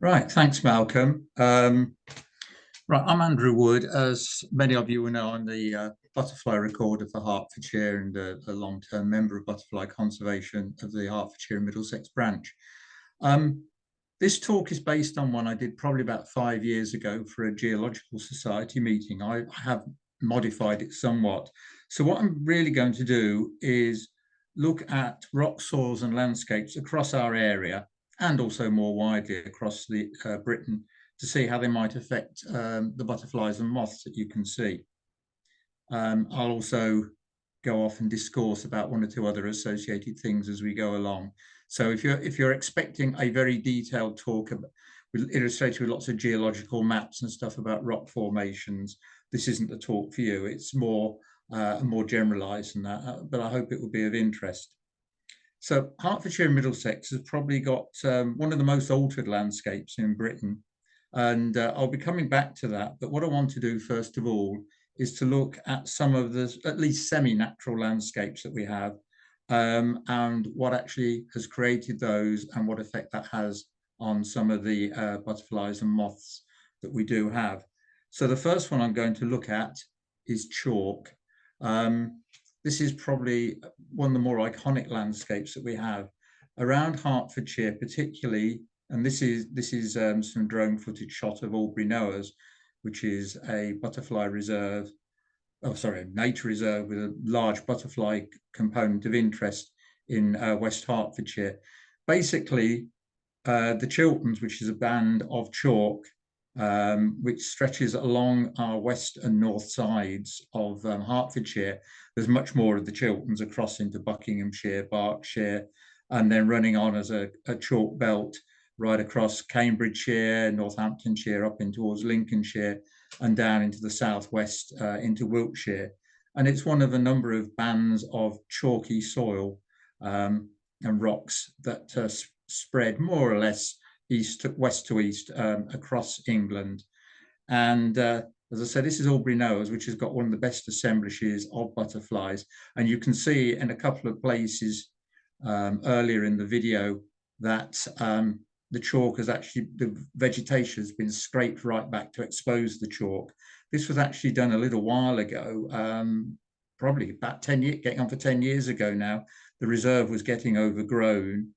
Right, thanks, Malcolm. Right, I'm Andrew Wood. As many of you will know, I'm the butterfly recorder for Hertfordshire and a long-term member of Butterfly Conservation of the Hertfordshire and Middlesex branch. This talk is based on one I did probably about 5 years ago for a Geological Society meeting. I have modified it somewhat. So what I'm really going to do is look at rock soils and landscapes across our area and also more widely across the Britain to see how they might affect the butterflies and moths that you can see. I'll also go off and discourse about one or two other associated things as we go along. So if you're expecting a very detailed talk illustrated with lots of geological maps and stuff about rock formations, this isn't the talk for you. It's more generalised than that, but I hope it will be of interest. So Hertfordshire and Middlesex has probably got one of the most altered landscapes in Britain. And I'll be coming back to that. But what I want to do, first of all, is to look at some of the at least semi-natural landscapes that we have and what actually has created those and what effect that has on some of the butterflies and moths that we do have. So the first one I'm going to look at is chalk. This is probably one of the more iconic landscapes that we have around Hertfordshire, particularly. And this is some drone footage shot of Albury Knowers, which is a butterfly reserve, a nature reserve with a large butterfly component of interest in West Hertfordshire. Basically, the Chilterns, which is a band of chalk, which stretches along our west and north sides of Hertfordshire. There's much more of the Chilterns across into Buckinghamshire, Berkshire, and then running on as a chalk belt right across Cambridgeshire, Northamptonshire, up in towards Lincolnshire, and down into the southwest into Wiltshire. And it's one of a number of bands of chalky soil and rocks that spread more or less west to east across England. And as I said, this is Albury Knowers, which has got one of the best assemblages of butterflies. And you can see in a couple of places earlier in the video that the chalk has actually, the vegetation has been scraped right back to expose the chalk. This was actually done a little while ago, probably about 10 years, getting on for 10 years ago now. The reserve was getting overgrown.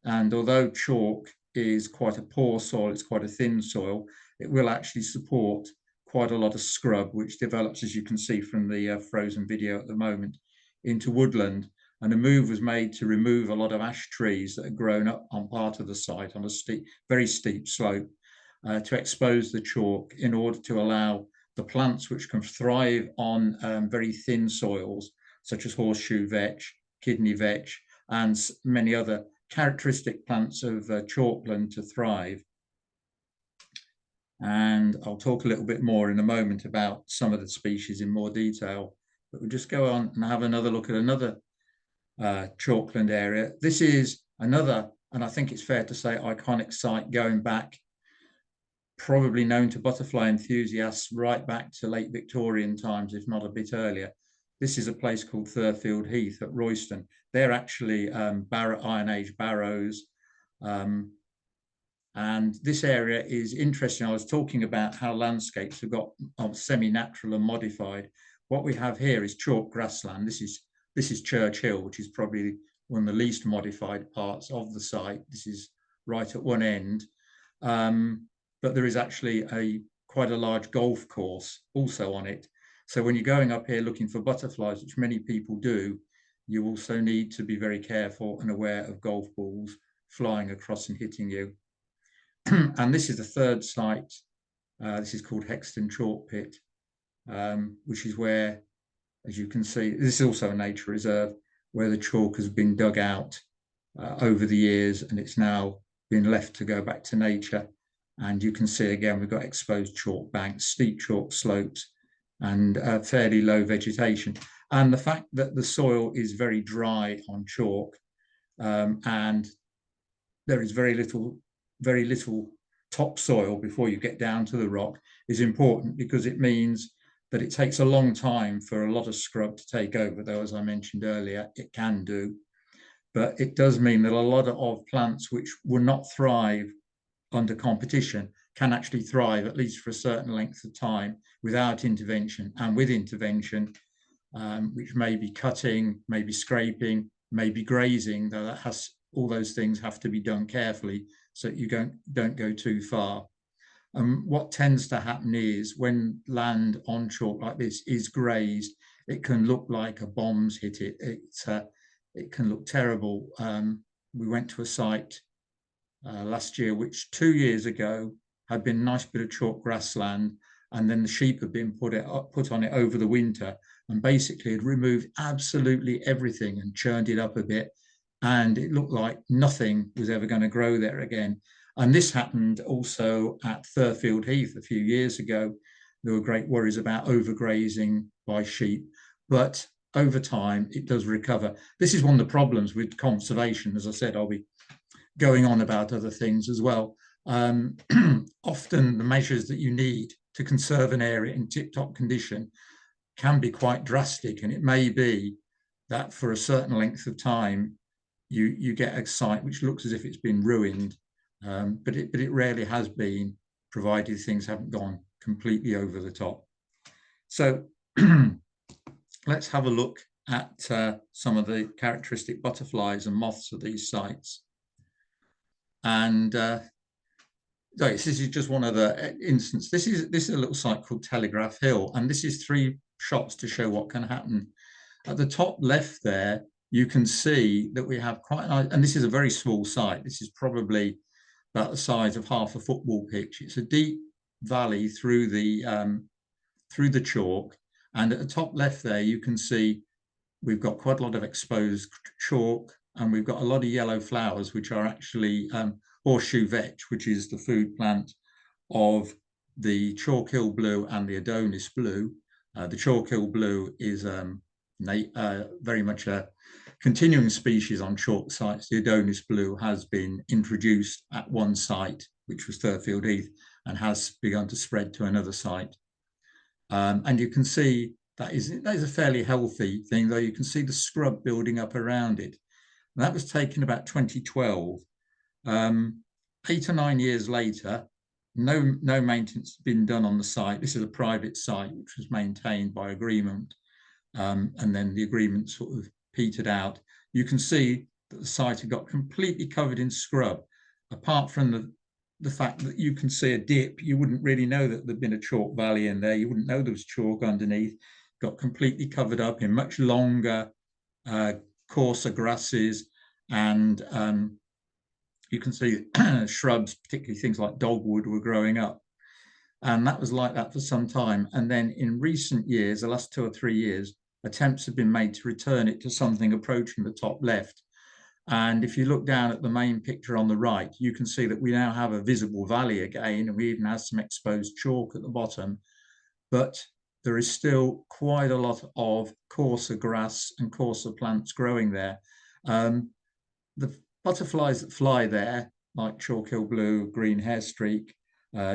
And although chalk is quite a poor soil, it's quite a thin soil, it will actually support quite a lot of scrub, which develops, as you can see from the frozen video at the moment, into woodland. And a move was made to remove a lot of ash trees that had grown up on part of the site on a very steep slope to expose the chalk in order to allow the plants which can thrive on very thin soils, such as horseshoe vetch, kidney vetch, and many other characteristic plants of chalkland to thrive. And I'll talk a little bit more in a moment about some of the species in more detail, but we'll just go on and have another look at another chalkland area. This is another, and I think it's fair to say, iconic site going back, probably known to butterfly enthusiasts right back to late Victorian times, if not a bit earlier. This is a place called Thurfield Heath at Royston. They're actually Iron Age barrows. And this area is interesting. I was talking about how landscapes have got semi-natural and modified. What we have here is chalk grassland. This is Church Hill, which is probably one of the least modified parts of the site. This is right at one end. But there is actually quite a large golf course also on it. So when you're going up here looking for butterflies, which many people do, you also need to be very careful and aware of golf balls flying across and hitting you. And this is the third site. This is called Hexton Chalk Pit, which is where, as you can see, this is also a nature reserve where the chalk has been dug out over the years, and it's now been left to go back to nature. And you can see again, we've got exposed chalk banks, steep chalk slopes, and fairly low vegetation. And the fact that the soil is very dry on chalk, and there is very little topsoil before you get down to the rock, is important, because it means that it takes a long time for a lot of scrub to take over, though, as I mentioned earlier, it can do. But it does mean that a lot of plants which will not thrive under competition can actually thrive, at least for a certain length of time, without intervention. And with intervention, which may be cutting, maybe scraping, maybe grazing, though that has, all those things have to be done carefully so you don't go too far. What tends to happen is when land on chalk like this is grazed, it can look like a bomb's hit it. It can look terrible. We went to a site last year, which 2 years ago had been a nice bit of chalk grassland, and then the sheep had been put on it over the winter, and basically had removed absolutely everything and churned it up a bit, and it looked like nothing was ever going to grow there again. And this happened also at Thurfield Heath a few years ago. There were great worries about overgrazing by sheep, but over time it does recover. This is one of the problems with conservation. As I said, I'll be going on about other things as well. Often the measures that you need to conserve an area in tip-top condition can be quite drastic, and it may be that for a certain length of time you get a site which looks as if it's been ruined, but it rarely has been, provided things haven't gone completely over the top. So let's have a look at some of the characteristic butterflies and moths of these sites. And this is just one of the instances. This is a little site called Telegraph Hill, and this is 3 shots to show what can happen. At the top left there, you can see that we have quite a nice, and this is a very small site. This is probably about the size of half a football pitch. It's a deep valley through the chalk, and at the top left there, you can see we've got quite a lot of exposed chalk, and we've got a lot of yellow flowers, which are actually horseshoe vetch, which is the food plant of the Chalk Hill blue and the Adonis blue. The Chalk Hill blue is very much a continuing species on chalk sites. The Adonis blue has been introduced at one site, which was Thurfield Heath, and has begun to spread to another site. And you can see that is a fairly healthy thing, though you can see the scrub building up around it. And that was taken about 2012. 8 or 9 years later, no maintenance has been done on the site. This is a private site which was maintained by agreement, and then the agreement sort of petered out. You can see that the site had got completely covered in scrub. Apart from the fact that you can see a dip, you wouldn't really know that there'd been a chalk valley in there. You wouldn't know there was chalk underneath. Got completely covered up in much longer, coarser grasses, and you can see shrubs, particularly things like dogwood, were growing up. And that was like that for some time. And then in recent years, the last 2 or 3 years, attempts have been made to return it to something approaching the top left. And if you look down at the main picture on the right, you can see that we now have a visible valley again, and we even have some exposed chalk at the bottom. But there is still quite a lot of coarser grass and coarser plants growing there. The butterflies that fly there, like Chalk Hill blue, green hairstreak,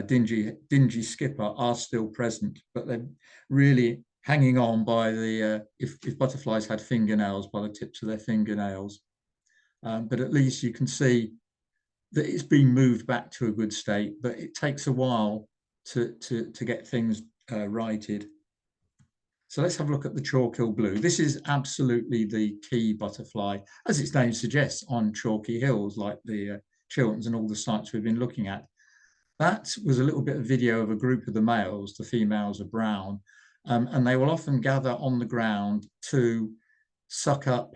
dingy skipper, are still present, but they're really hanging on by the, if butterflies had fingernails, by the tips of their fingernails. But at least you can see that it's been moved back to a good state, but it takes a while to get things righted. So let's have a look at the Chalk Hill blue. This is absolutely the key butterfly, as its name suggests, on chalky hills like the Chilterns and all the sites we've been looking at. That was a little bit of video of a group of the males. The females are brown, and they will often gather on the ground to suck up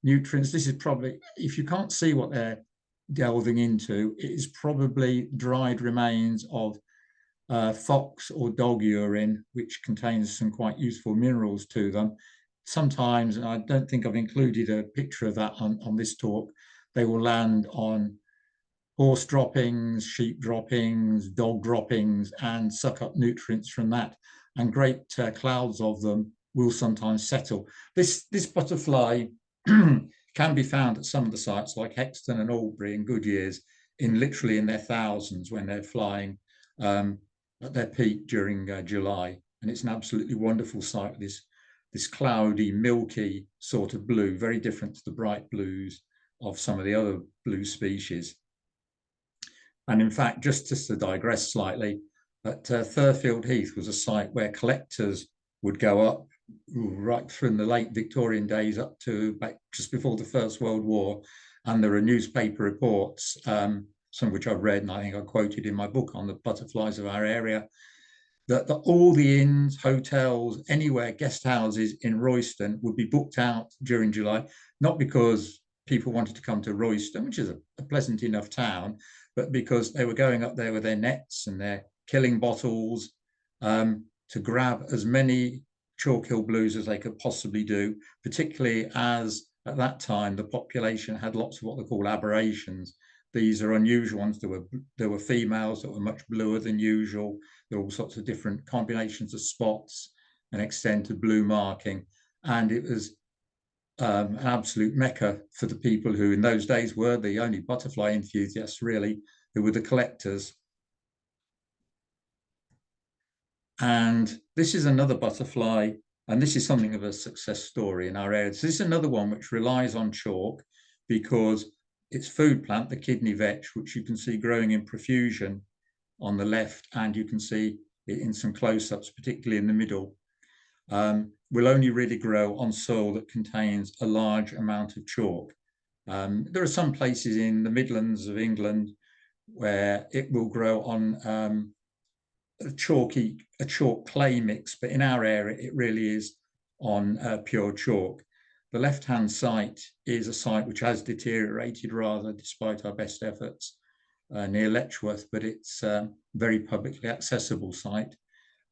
nutrients. This is probably, if you can't see what they're delving into, it is probably dried remains of fox or dog urine, which contains some quite useful minerals to them. Sometimes, and I don't think I've included a picture of that on this talk, they will land on horse droppings, sheep droppings, dog droppings, and suck up nutrients from that. And great clouds of them will sometimes settle. This butterfly can be found at some of the sites like Hexton and Albury and Goodyears literally in their thousands when they're flying at their peak during July. And it's an absolutely wonderful sight, this cloudy, milky sort of blue, very different to the bright blues of some of the other blue species. And in fact, just to digress slightly, at Thurfield Heath was a site where collectors would go up right from the late Victorian days up to back just before the First World War. And there are newspaper reports, some of which I've read and I think I quoted in my book on the butterflies of our area, that all the inns, hotels, anywhere, guest houses in Royston would be booked out during July, not because people wanted to come to Royston, which is a pleasant enough town, but because they were going up there with their nets and their killing bottles to grab as many chalk hill blues as they could possibly do, particularly as at that time the population had lots of what they call aberrations. These are unusual ones. There were females that were much bluer than usual. There were all sorts of different combinations of spots and extent of blue marking. And it was an absolute mecca for the people who in those days were the only butterfly enthusiasts, really, who were the collectors. And this is another butterfly, and this is something of a success story in our area. So this is another one which relies on chalk because its food plant, the kidney vetch, which you can see growing in profusion on the left, and you can see it in some close-ups, particularly in the middle, will only really grow on soil that contains a large amount of chalk. There are some places in the Midlands of England where it will grow on a chalk clay mix, but in our area it really is on pure chalk. The left-hand site is a site which has deteriorated rather, despite our best efforts, near Letchworth, but it's a very publicly accessible site.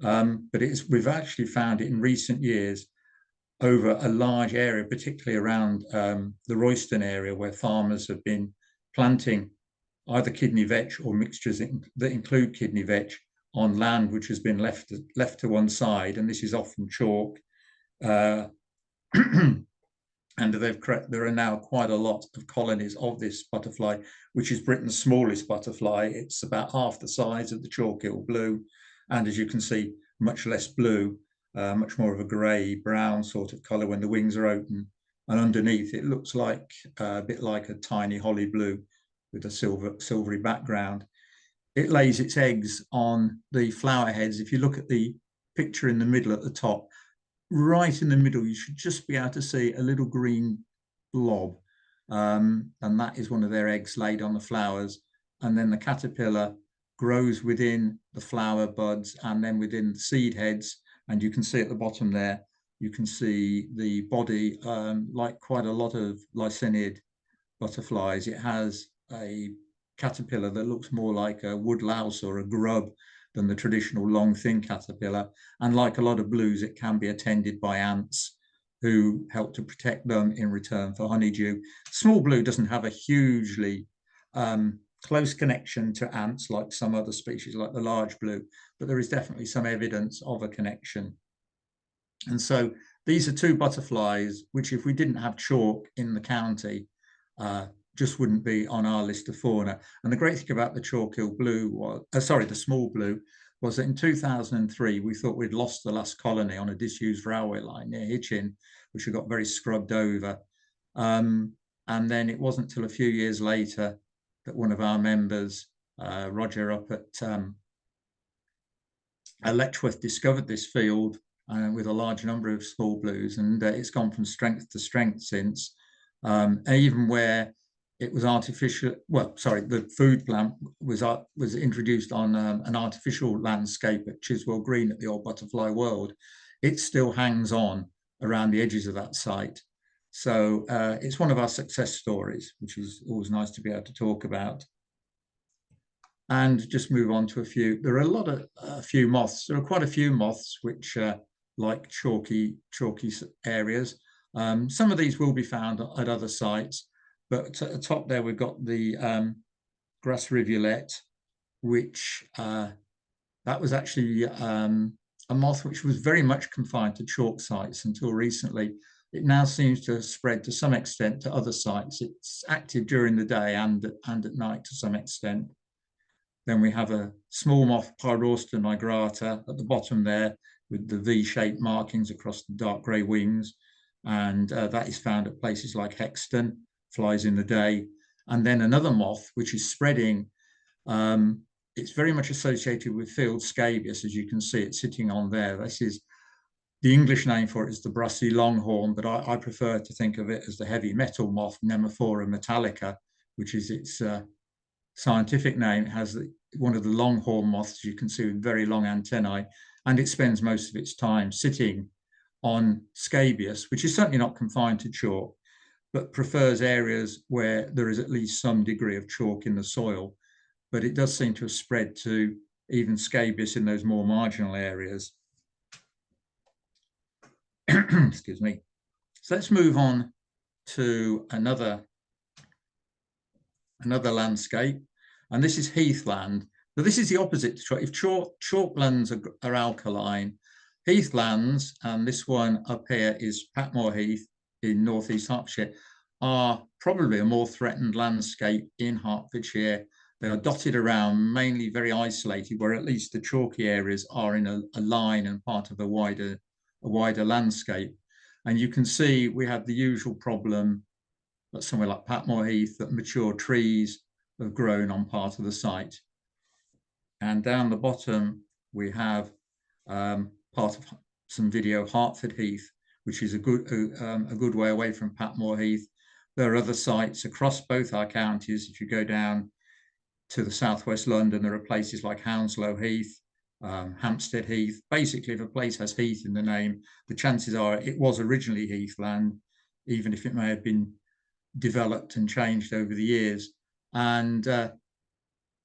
But we've actually found it in recent years over a large area, particularly around the Royston area, where farmers have been planting either kidney vetch or mixtures that include kidney vetch on land which has been left to one side, and this is often chalk. And there are now quite a lot of colonies of this butterfly, which is Britain's smallest butterfly. It's about half the size of the chalk hill blue, and as you can see, much less blue, much more of a grey brown sort of colour when the wings are open, and underneath it looks like a bit like a tiny holly blue with a silvery background. It lays its eggs on the flower heads. If you look at the picture in the middle at the top, right in the middle, you should just be able to see a little green blob. And that is one of their eggs laid on the flowers. And then the caterpillar grows within the flower buds and then within the seed heads. And you can see at the bottom there, you can see the body, like quite a lot of Lycaenid butterflies. It has a caterpillar that looks more like a woodlouse or a grub than the traditional long, thin caterpillar. And like a lot of blues, it can be attended by ants who help to protect them in return for honeydew. Small blue doesn't have a hugely close connection to ants like some other species, like the large blue, but there is definitely some evidence of a connection. And so these are two butterflies, which if we didn't have chalk in the county, just wouldn't be on our list of fauna. And the great thing about the chalk hill blue was, the small blue, was that in 2003, we thought we'd lost the last colony on a disused railway line near Hitchin, which had got very scrubbed over. And then it wasn't until a few years later that one of our members, Roger up at Letchworth, discovered this field with a large number of small blues, and it's gone from strength to strength since. Even where it was artificial, the food plant was introduced on an artificial landscape at Chiswell Green at the old Butterfly World. It still hangs on around the edges of that site. So it's one of our success stories, which is always nice to be able to talk about. And just move on to a few. There are a few moths. There are quite a few moths which like chalky areas. Some of these will be found at other sites, but at the top there we've got the grass rivulet, which that was actually a moth which was very much confined to chalk sites until recently. It now seems to have spread to some extent to other sites. It's active during the day and at night to some extent. Then we have a small moth, Pyrosta migrata, at the bottom there with the V-shaped markings across the dark grey wings. And that is found at places like Hexton, flies in the day. And then another moth, which is spreading It's very much associated with field scabious, as you can see it sitting on there. This is the English name for it is the brassy longhorn, but I prefer to think of it as the heavy metal moth, Nemophora metallica, which is its scientific name. It has one of the longhorn moths, you can see, with very long antennae, and it spends most of its time sitting on scabious, which is certainly not confined to chalk, but prefers areas where there is at least some degree of chalk in the soil. But it does seem to have spread to even scabious in those more marginal areas. Excuse me. So let's move on to another landscape, and this is heathland. Now this is the opposite to chalk. If chalklands are alkaline, heathlands, and this one up here is Patmore Heath in northeast Hertfordshire, are probably a more threatened landscape in Hertfordshire. They are dotted around, mainly very isolated, where at least the chalky areas are in a line and part of a wider landscape. And you can see we have the usual problem at somewhere like Patmore Heath, that mature trees have grown on part of the site. And down the bottom, we have part of some video of Hertford Heath, which is a good way away from Patmore Heath. There are other sites across both our counties. If you go down to the southwest London, there are places like Hounslow Heath, Hampstead Heath. Basically, if a place has heath in the name, the chances are it was originally heathland, even if it may have been developed and changed over the years. And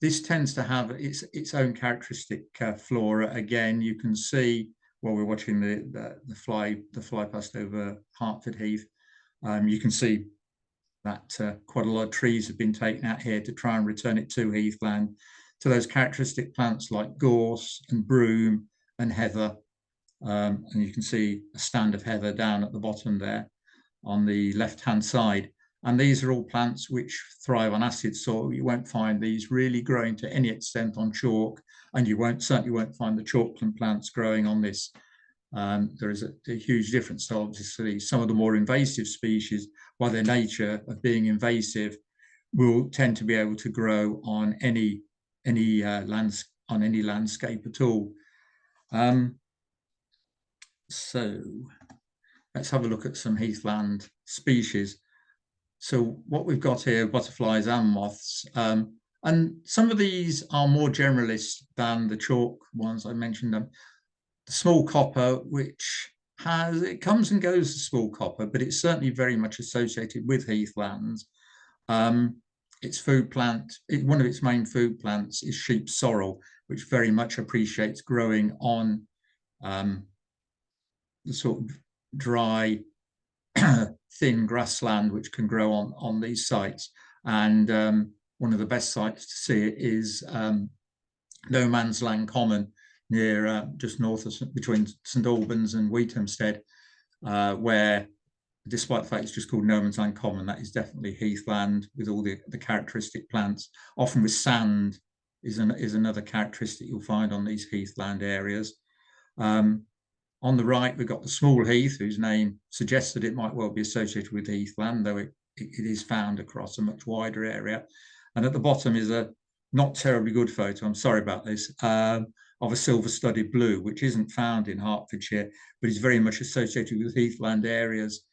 this tends to have its own characteristic flora. Again, you can see while we're watching the fly past over Hertford Heath, you can see that quite a lot of trees have been taken out here to try and return it to heathland, to those characteristic plants like gorse and broom and heather. And you can see a stand of heather down at the bottom there on the left-hand side. And these are all plants which thrive on acid soil. You won't find these really growing to any extent on chalk, and you certainly won't find the chalkland plants growing on this. There is a huge difference. So obviously, some of the more invasive species, by their nature of being invasive, will tend to be able to grow on any landscape at all. So let's have a look at some heathland species. So what we've got here, butterflies and moths, and some of these are more generalist than the chalk ones I mentioned. The small copper, which it comes and goes, the small copper, but it's certainly very much associated with heathlands. Its food plant, one of its main food plants is sheep sorrel, which very much appreciates growing on the sort of dry, thin grassland which can grow on these sites. And one of the best sites to see it is No Man's Land Common, near just north of between St Albans and Wheathampstead, where, despite the fact it's just called No Man's Land Common, that is definitely heathland with all the characteristic plants. Often with sand is another characteristic you'll find on these heathland areas. On the right, we've got the small heath, whose name suggests that it might well be associated with heathland, though it is found across a much wider area. And at the bottom is a not terribly good photo, I'm sorry about this, of a silver-studded blue, which isn't found in Hertfordshire, but is very much associated with heathland areas,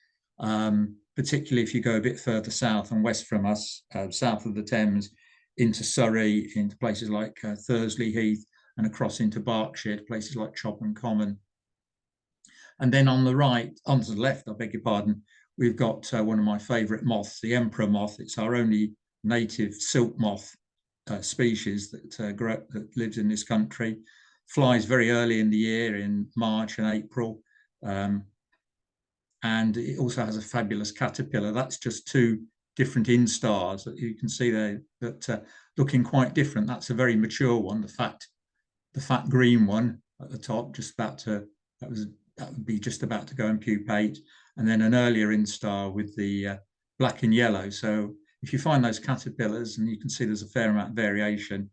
particularly if you go a bit further south and west from us, south of the Thames, into Surrey, into places like Thursley Heath, and across into Berkshire, places like Chobham Common. And then on the right, onto the left, I beg your pardon, we've got one of my favourite moths, the emperor moth. It's our only native silk moth species that lives in this country. Flies very early in the year, in March and April. And it also has a fabulous caterpillar. That's just two different instars that you can see there that looking quite different. That's a very mature one, the fat green one at the top, just about to, that would be just about to go and pupate, and then an earlier instar with the black and yellow. So if you find those caterpillars, and you can see there's a fair amount of variation,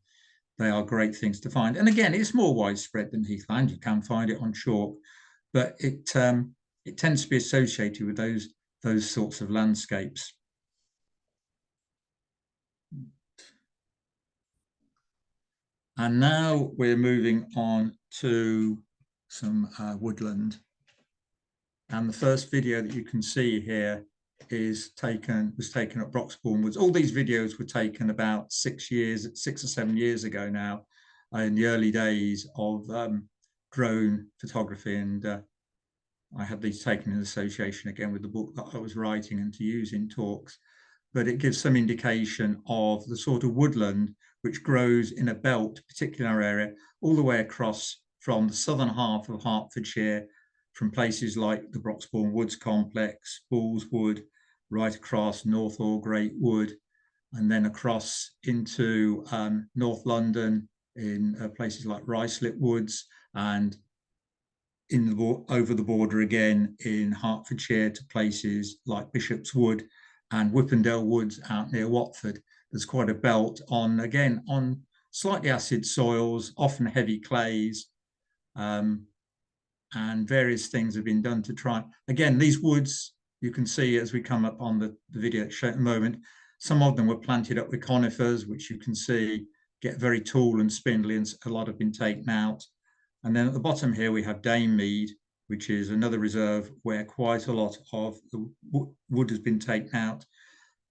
they are great things to find. And again, it's more widespread than heathland. You can find it on chalk, but it tends to be associated with those sorts of landscapes. And now we're moving on to some woodland. And the first video that you can see here was taken at Broxbourne Woods. All these videos were taken about 6 or 7 years ago now, in the early days of drone photography. And I had these taken in association again with the book that I was writing and to use in talks. But it gives some indication of the sort of woodland which grows in a belt, particularly in our area, all the way across from the southern half of Hertfordshire, from places like the Broxbourne Woods complex, Bulls Wood, right across North Great Wood, and then across into North London in places like Ruislip Woods, and over the border again in Hertfordshire to places like Bishop's Wood and Whippendale Woods out near Watford. There's quite a belt on slightly acid soils, often heavy clays, and various things have been done to try. Again, these woods, you can see as we come up on the video show at the moment, some of them were planted up with conifers, which you can see get very tall and spindly, and a lot have been taken out. And then at the bottom here, we have Dame Mead, which is another reserve where quite a lot of the wood has been taken out.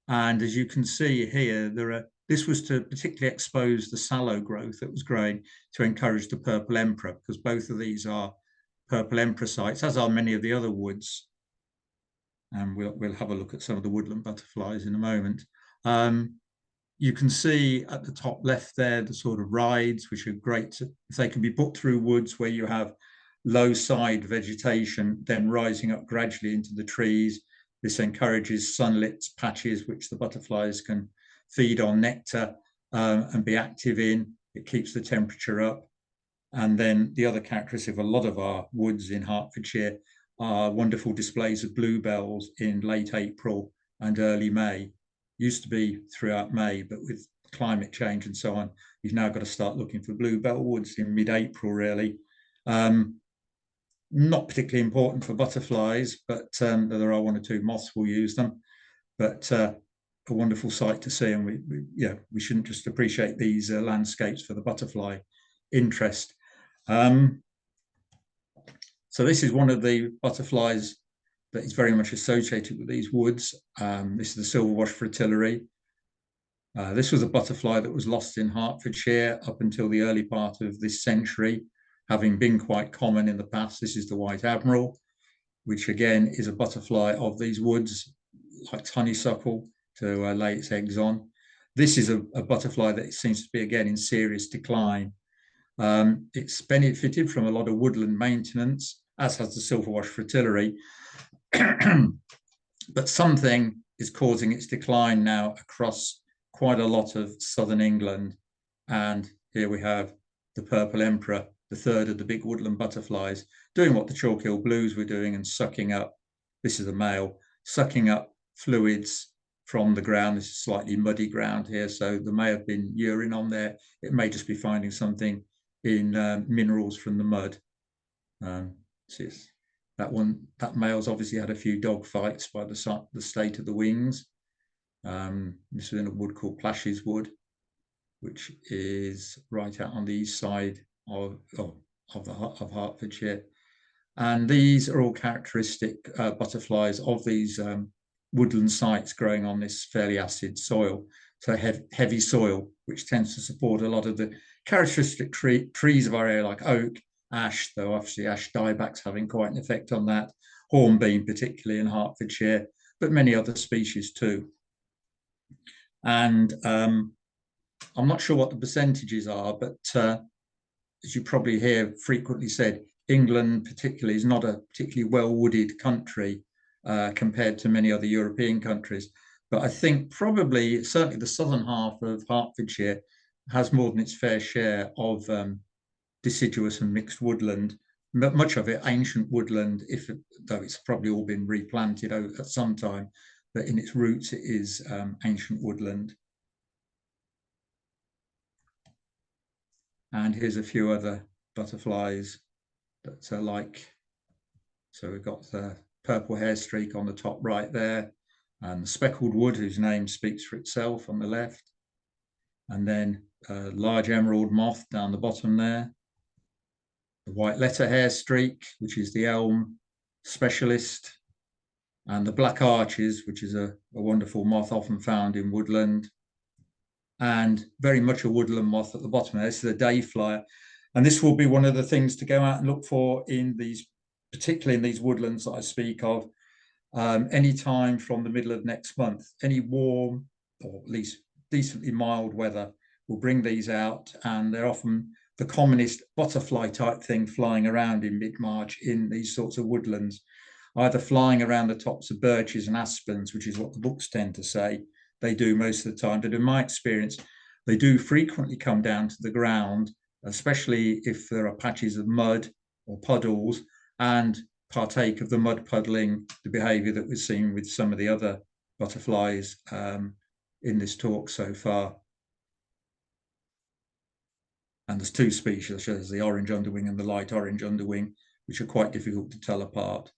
And as you can see here, this was to particularly expose the sallow growth that was growing to encourage the purple emperor, because both of these are purple emperor sites, as are many of the other woods. And we'll have a look at some of the woodland butterflies in a moment. You can see at the top left there the sort of rides, which are great if they can be put through woods where you have low side vegetation, then rising up gradually into the trees. This encourages sunlit patches which the butterflies can feed on nectar and be active in. It keeps the temperature up. And then the other characteristic of a lot of our woods in Hertfordshire are wonderful displays of bluebells in late April and early May. Used to be throughout May, but with climate change and so on, you've now got to start looking for bluebell woods in mid-April, really. Not particularly important for butterflies, but there are one or two moths will use them. But a wonderful sight to see, and we shouldn't just appreciate these landscapes for the butterfly interest. So this is one of the butterflies that is very much associated with these woods. This is the silverwash fritillary. This was a butterfly that was lost in Hertfordshire up until the early part of this century, having been quite common in the past. This is the white admiral, which again is a butterfly of these woods, like honeysuckle, to lay its eggs on. This is a butterfly that seems to be again in serious decline. It's benefited from a lot of woodland maintenance, as has the silverwash fritillary, but something is causing its decline now across quite a lot of southern England. And here we have the purple emperor, the third of the big woodland butterflies, doing what the chalk-hill blues were doing and sucking up, this is a male, sucking up fluids from the ground. This is slightly muddy ground here, so there may have been urine on there. It may just be finding something in minerals from the mud. That male's obviously had a few dog fights by the state of the wings. This is in a wood called Plashes Wood, which is right out on the east side of Hertfordshire. And these are all characteristic butterflies of these woodland sites growing on this fairly acid soil, so heavy soil, which tends to support a lot of the characteristic trees of our area, like oak, ash, though obviously ash dieback's having quite an effect on that, hornbeam particularly in Hertfordshire, but many other species too. And I'm not sure what the percentages are, but as you probably hear frequently said, England particularly is not a particularly well-wooded country compared to many other European countries. But I think probably, certainly the southern half of Hertfordshire has more than its fair share of deciduous and mixed woodland, much of it ancient woodland, though it's probably all been replanted at some time, but in its roots it is ancient woodland. And here's a few other butterflies that are like, so we've got the purple hair streak on the top right there, and the speckled wood, whose name speaks for itself, on the left. and then a large emerald moth down the bottom there, the white letter hair streak, which is the elm specialist, and the black arches, which is a wonderful moth often found in woodland, and very much a woodland moth at the bottom. This is a day flyer, and this will be one of the things to go out and look for in these, particularly in these woodlands that I speak of, any time from the middle of next month. Any warm or at least decently mild weather will bring these out, and they're often the commonest butterfly type thing flying around in mid-March in these sorts of woodlands, either flying around the tops of birches and aspens, which is what the books tend to say they do most of the time. But in my experience, they do frequently come down to the ground, especially if there are patches of mud or puddles, and partake of the mud puddling, the behaviour that we've seen with some of the other butterflies in this talk so far. And there's two species, there's the orange underwing and the light orange underwing, which are quite difficult to tell apart.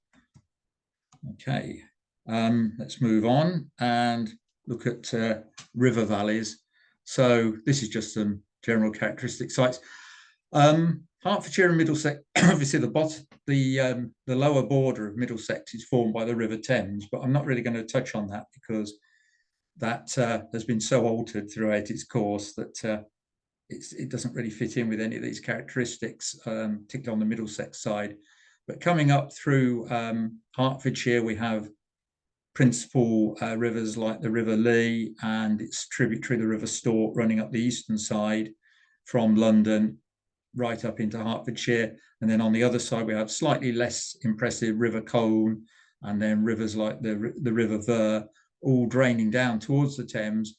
Okay, let's move on and look at river valleys. So this is just some general characteristic sites. Hertfordshire and Middlesex, obviously the lower border of Middlesex is formed by the River Thames, but I'm not really going to touch on that because that has been so altered throughout its course that it doesn't really fit in with any of these characteristics, particularly on the Middlesex side. But coming up through Hertfordshire, we have principal rivers like the River Lee and its tributary, the River Stort, running up the eastern side from London right up into Hertfordshire. And then on the other side, we have slightly less impressive River Colne, and then rivers like the River Ver, all draining down towards the Thames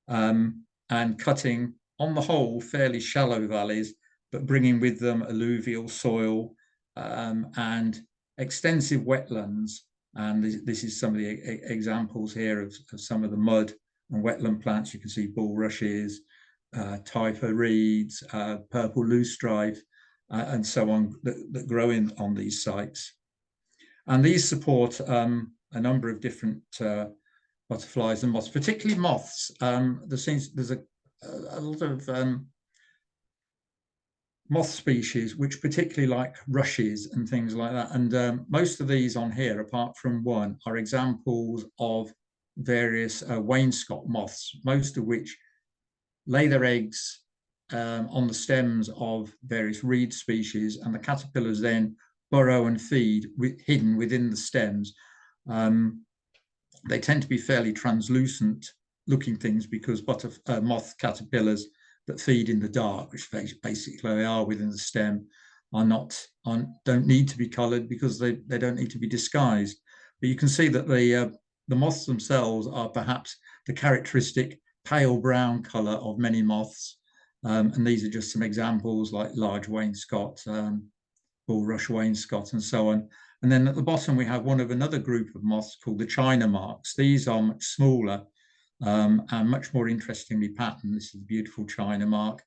and cutting, on the whole, fairly shallow valleys, but bringing with them alluvial soil and extensive wetlands. And this is some of the examples here of some of the mud and wetland plants. You can see bulrushes, typer reeds, purple loosestrife, and so on that grow on these sites. And these support a number of different butterflies and moths, particularly moths. There's a lot of moth species which particularly like rushes and things like that. And most of these on here, apart from one, are examples of various wainscot moths, most of which lay their eggs on the stems of various reed species, and the caterpillars then burrow and feed hidden within the stems. They tend to be fairly translucent looking things because moth caterpillars that feed in the dark, which basically they are within the stem, don't need to be coloured because they don't need to be disguised. But you can see that the moths themselves are perhaps the characteristic pale brown colour of many moths. And these are just some examples like large wainscot, bulrush wainscot, and so on. And then at the bottom, we have one of another group of moths called the China marks. These are much smaller and much more interestingly patterned. This is a beautiful China mark.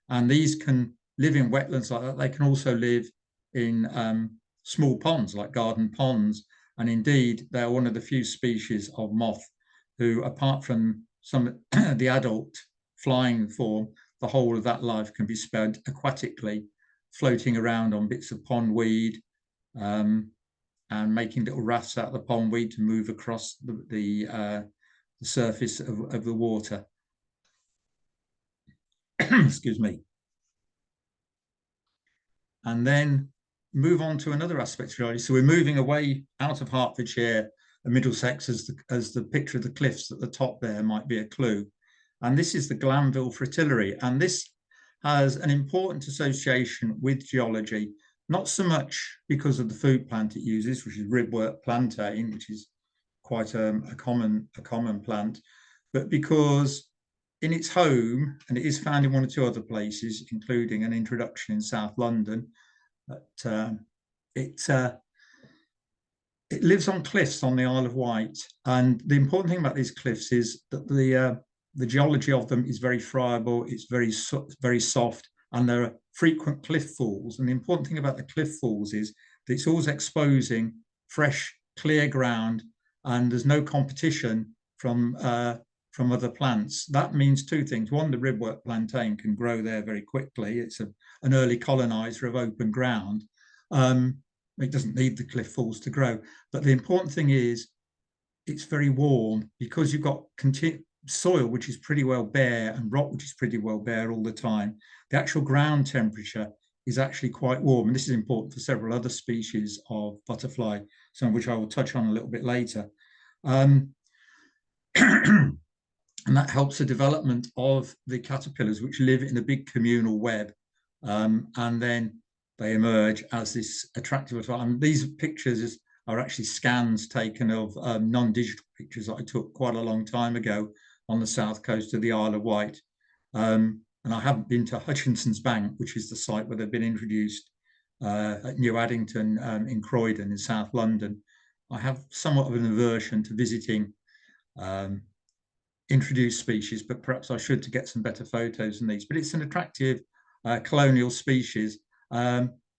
And these can live in wetlands like that. They can also live in small ponds like garden ponds. And indeed, they're one of the few species of moth who, apart from some the adult flying form, the whole of that life can be spent aquatically, floating around on bits of pondweed and making little rafts out of the pondweed to move across the surface of the water. Excuse me. And then move on to another aspect of geology. So we're moving away out of Hertfordshire and Middlesex as the picture of the cliffs at the top there might be a clue. And this is the Glanville Fritillary. And this has an important association with geology, not so much because of the food plant it uses, which is ribwort plantain, which is quite a common plant, but because in its home, and it is found in one or two other places, including an introduction in South London, but it lives on cliffs on the Isle of Wight. And the important thing about these cliffs is that the geology of them is very friable, it's very soft, and there are frequent cliff falls. And the important thing about the cliff falls is that it's always exposing fresh, clear ground, and there's no competition from from other plants. That means two things. One, the ribwort plantain can grow there very quickly. It's an early colonizer of open ground. It doesn't need the cliff falls to grow. But the important thing is it's very warm, because you've got soil which is pretty well bare and rock which is pretty well bare all the time. The actual ground temperature is actually quite warm. And this is important for several other species of butterfly, some of which I will touch on a little bit later. And that helps the development of the caterpillars, which live in a big communal web. And then they emerge as this attractive. And these pictures are actually scans taken of non-digital pictures that I took quite a long time ago on the south coast of the Isle of Wight. And I haven't been to Hutchinson's Bank, which is the site where they've been introduced at New Addington in Croydon in South London. I have somewhat of an aversion to visiting introduced species, but perhaps I should to get some better photos than these. But it's an attractive colonial species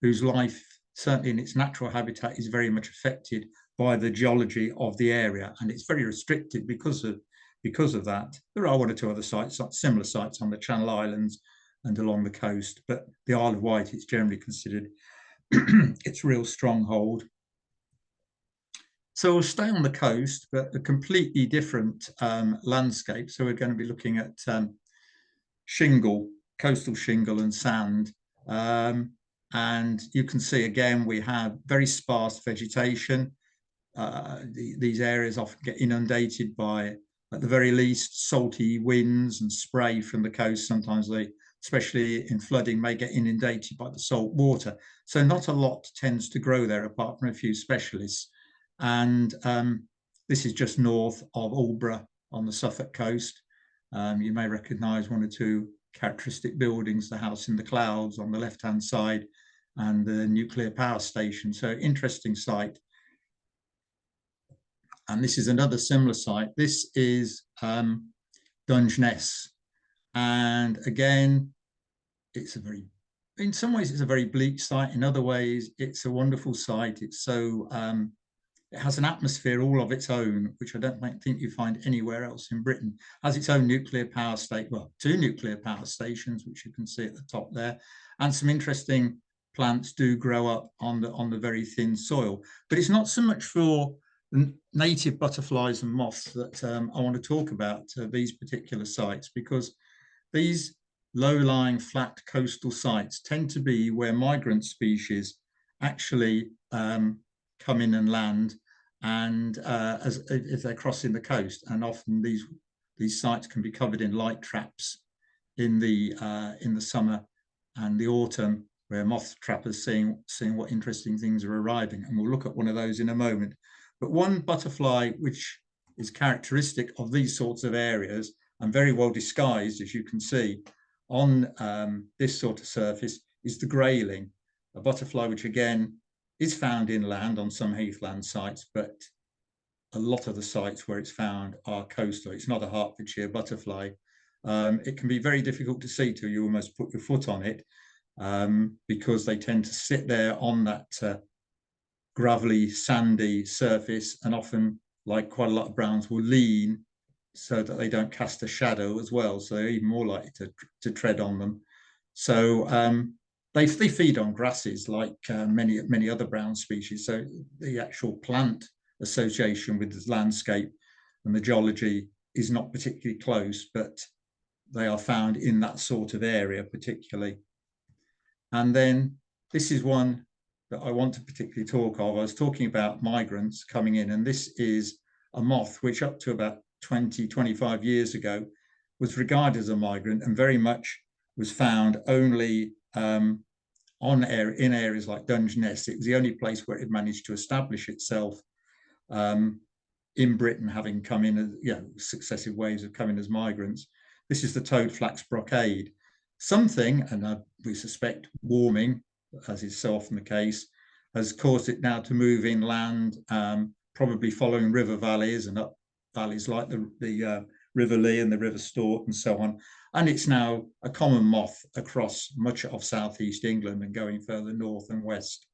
whose life, certainly in its natural habitat, is very much affected by the geology of the area, and it's very restricted because of that. There are one or two other sites, similar sites on the Channel Islands and along the coast, but the Isle of Wight is generally considered its real stronghold. So we'll stay on the coast, but a completely different landscape. So we're going to be looking at shingle, coastal shingle and sand. And you can see again, we have very sparse vegetation. These areas often get inundated by, at the very least, salty winds and spray from the coast. Sometimes they, especially in flooding, may get inundated by the salt water. So not a lot tends to grow there apart from a few specialists. And this is just north of Aldeburgh on the Suffolk coast. You may recognise one or two characteristic buildings, the house in the clouds on the left-hand side and the nuclear power station. So interesting site. And this is another similar site. This is Dungeness. And again, it's a very, in some ways, it's a very bleak site. In other ways, it's a wonderful site. It's so, it has an atmosphere all of its own, which I don't think you find anywhere else in Britain. It has its own nuclear power station, well, two nuclear power stations, which you can see at the top there, and some interesting plants do grow up on the very thin soil. But it's not so much for native butterflies and moths that I want to talk about these particular sites, because these low-lying flat coastal sites tend to be where migrant species actually come in and land, and if they're crossing the coast, and often these sites can be covered in light traps in the summer and the autumn, where moth trappers seeing what interesting things are arriving, and we'll look at one of those in a moment. But one butterfly which is characteristic of these sorts of areas and very well disguised, as you can see on this sort of surface, is the grayling, a butterfly which again is found inland on some heathland sites, but a lot of the sites where it's found are coastal. It's not a Hertfordshire butterfly. It can be very difficult to see till you almost put your foot on it, because they tend to sit there on that gravelly, sandy surface, and often, like quite a lot of browns, will lean so that they don't cast a shadow as well. So they're even more likely to tread on them. So they feed on grasses like many other brown species. So the actual plant association with the landscape and the geology is not particularly close, but they are found in that sort of area particularly. And then this is one that I want to particularly talk of. I was talking about migrants coming in, and this is a moth which up to about 25 years ago was regarded as a migrant and very much was found only in areas like Dungeness. It was the only place where it managed to establish itself in Britain, having come in as, successive waves of coming as migrants. This is the toad flax brocade. Something, and we suspect warming, as is so often the case, has caused it now to move inland, probably following river valleys and up valleys like the River Lee and the River Stort and so on. And it's now a common moth across much of southeast England and going further north and west.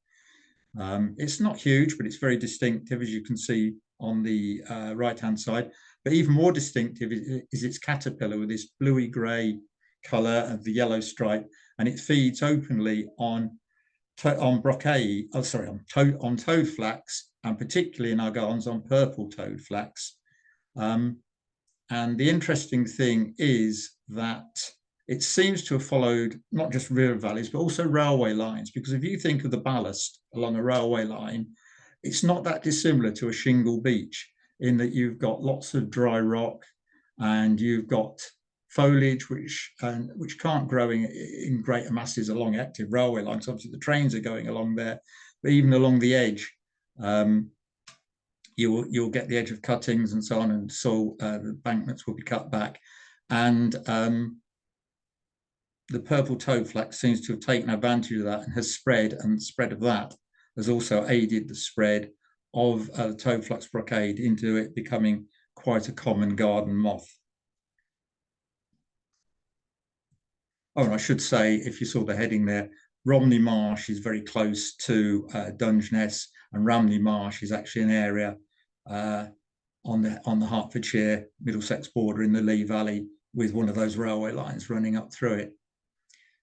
It's not huge, but it's very distinctive, as you can see on the right-hand side. But even more distinctive is its caterpillar with this bluey grey colour and the yellow stripe, and it feeds openly on brocade, on toad flax, and particularly in our gardens on purple toad flax. And the interesting thing is that it seems to have followed not just river valleys, but also railway lines, because if you think of the ballast along a railway line, it's not that dissimilar to a shingle beach in that you've got lots of dry rock and you've got foliage which can't grow in greater masses along active railway lines. Obviously, the trains are going along there, but even along the edge, you'll get the edge of cuttings and so on, and soil embankments will be cut back. And the purple toad flax seems to have taken advantage of that and has spread, and the spread of that has also aided the spread of the toad flax brocade into it becoming quite a common garden moth. Oh, and I should say, if you saw the heading there, Romney Marsh is very close to Dungeness, and Ramney Marsh is actually an area on the Hertfordshire Middlesex border in the Lee Valley, with one of those railway lines running up through it.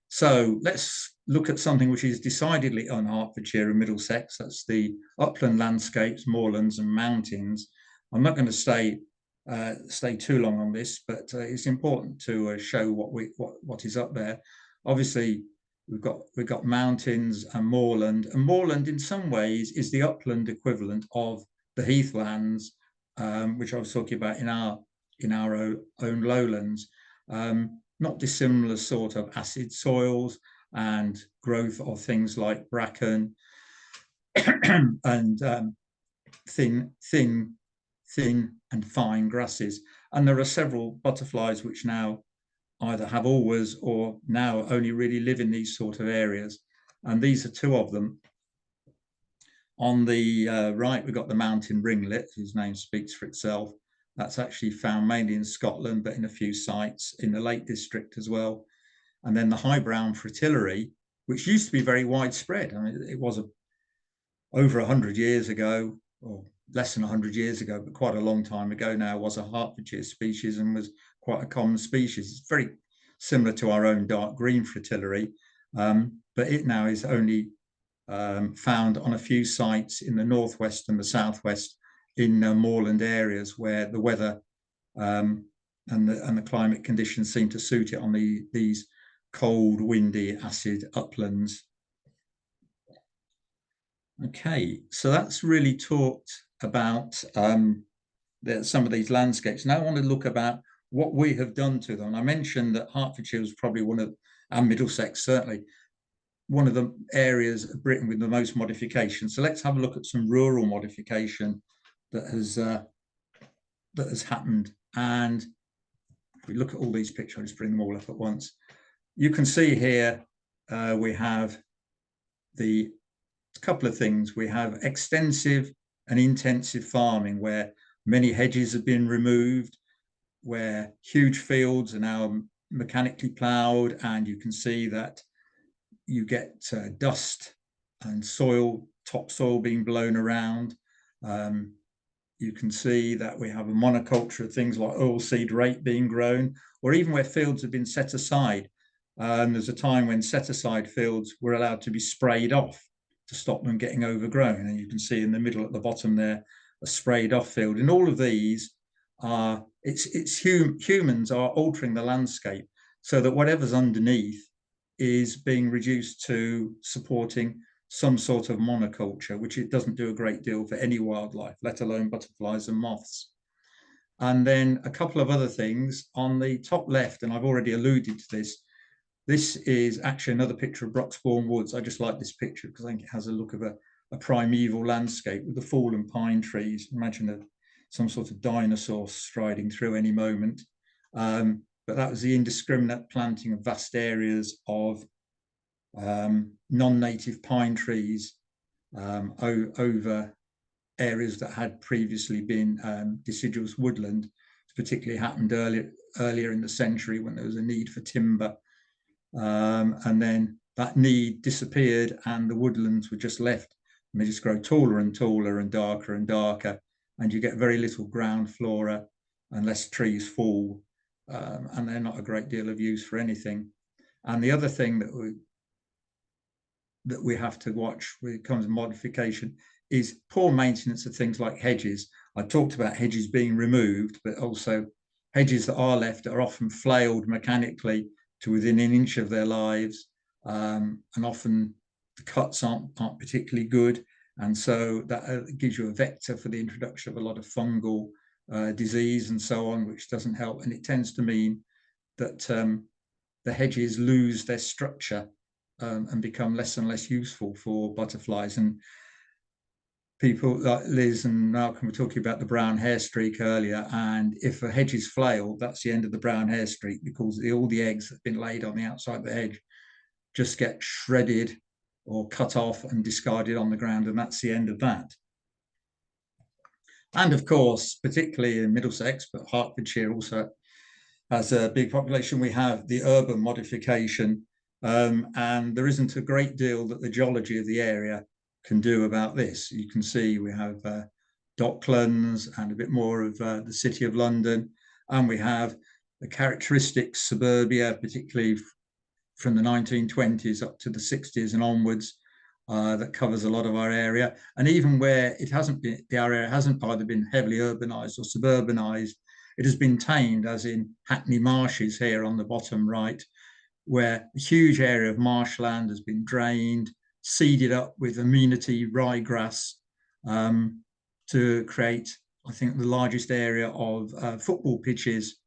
So let's look at something which is decidedly on Hertfordshire and Middlesex. That's the upland landscapes, moorlands and mountains. I'm not going to stay too long on this, but it's important to show what is up there. Obviously, we've got mountains and moorland in some ways is the upland equivalent of the heathlands, which I was talking about in our own lowlands. Not dissimilar sort of acid soils and growth of things like bracken and thin and fine grasses. And there are several butterflies which now either have always or now only really live in these sort of areas. And these are two of them. On the right, we've got the mountain ringlet, whose name speaks for itself. That's actually found mainly in Scotland, but in a few sites in the Lake District as well. And then the high brown fritillary, which used to be very widespread. I mean, it was over 100 years ago, or less than 100 years ago, but quite a long time ago now, was a Hertfordshire species and was quite a common species. It's very similar to our own dark green fritillary, but it now is only found on a few sites in the northwest and the southwest in moorland areas where the weather and the climate conditions seem to suit it on these cold, windy, acid uplands. Okay, so that's really talked about some of these landscapes. Now I want to look about what we have done to them. And I mentioned that Hertfordshire was probably and Middlesex certainly, one of the areas of Britain with the most modification. So let's have a look at some rural modification that has happened. And if we look at all these pictures, I'll just bring them all up at once. You can see here we have a couple of things. We have extensive and intensive farming where many hedges have been removed, where huge fields are now mechanically ploughed, and you can see that you get dust and topsoil being blown around. You can see that we have a monoculture of things like oilseed rape being grown, or even where fields have been set aside. There's a time when set-aside fields were allowed to be sprayed off to stop them getting overgrown. And you can see in the middle at the bottom there, a sprayed off field. And all of these are, humans are altering the landscape so that whatever's underneath is being reduced to supporting some sort of monoculture, which it doesn't do a great deal for any wildlife, let alone butterflies and moths. And then a couple of other things on the top left, and I've already alluded to this. This is actually another picture of Broxbourne Woods. I just like this picture because I think it has a look of a primeval landscape with the fallen pine trees. Imagine some sort of dinosaur striding through any moment. But that was the indiscriminate planting of vast areas of non-native pine trees over areas that had previously been deciduous woodland. It particularly happened earlier in the century when there was a need for timber. And then that need disappeared and the woodlands were just left, and they just grow taller and taller and darker, and you get very little ground flora unless trees fall, and they're not a great deal of use for anything. And the other thing that we have to watch when it comes to modification is poor maintenance of things like hedges. I talked about hedges being removed, but also hedges that are left are often flailed mechanically to within an inch of their lives, and often the cuts aren't particularly good, and so that gives you a vector for the introduction of a lot of fungal disease and so on, which doesn't help. And it tends to mean that the hedges lose their structure and become less and less useful for butterflies. And people like Liz and Malcolm were talking about the brown hair streak earlier, and if a hedge is flailed, that's the end of the brown hair streak, because all the eggs that have been laid on the outside of the hedge just get shredded or cut off and discarded on the ground, and that's the end of that. And of course, particularly in Middlesex, but Hertfordshire also has a big population, we have the urban modification, and there isn't a great deal that the geology of the area can do about this. You can see we have Docklands and a bit more of the City of London, and we have the characteristic suburbia, particularly from the 1920s up to the 60s and onwards, that covers a lot of our area. And even where it hasn't been, the area hasn't either been heavily urbanized or suburbanized, it has been tamed, as in Hackney Marshes here on the bottom right, where a huge area of marshland has been drained, seeded up with amenity ryegrass, to create, I think, the largest area of football pitches,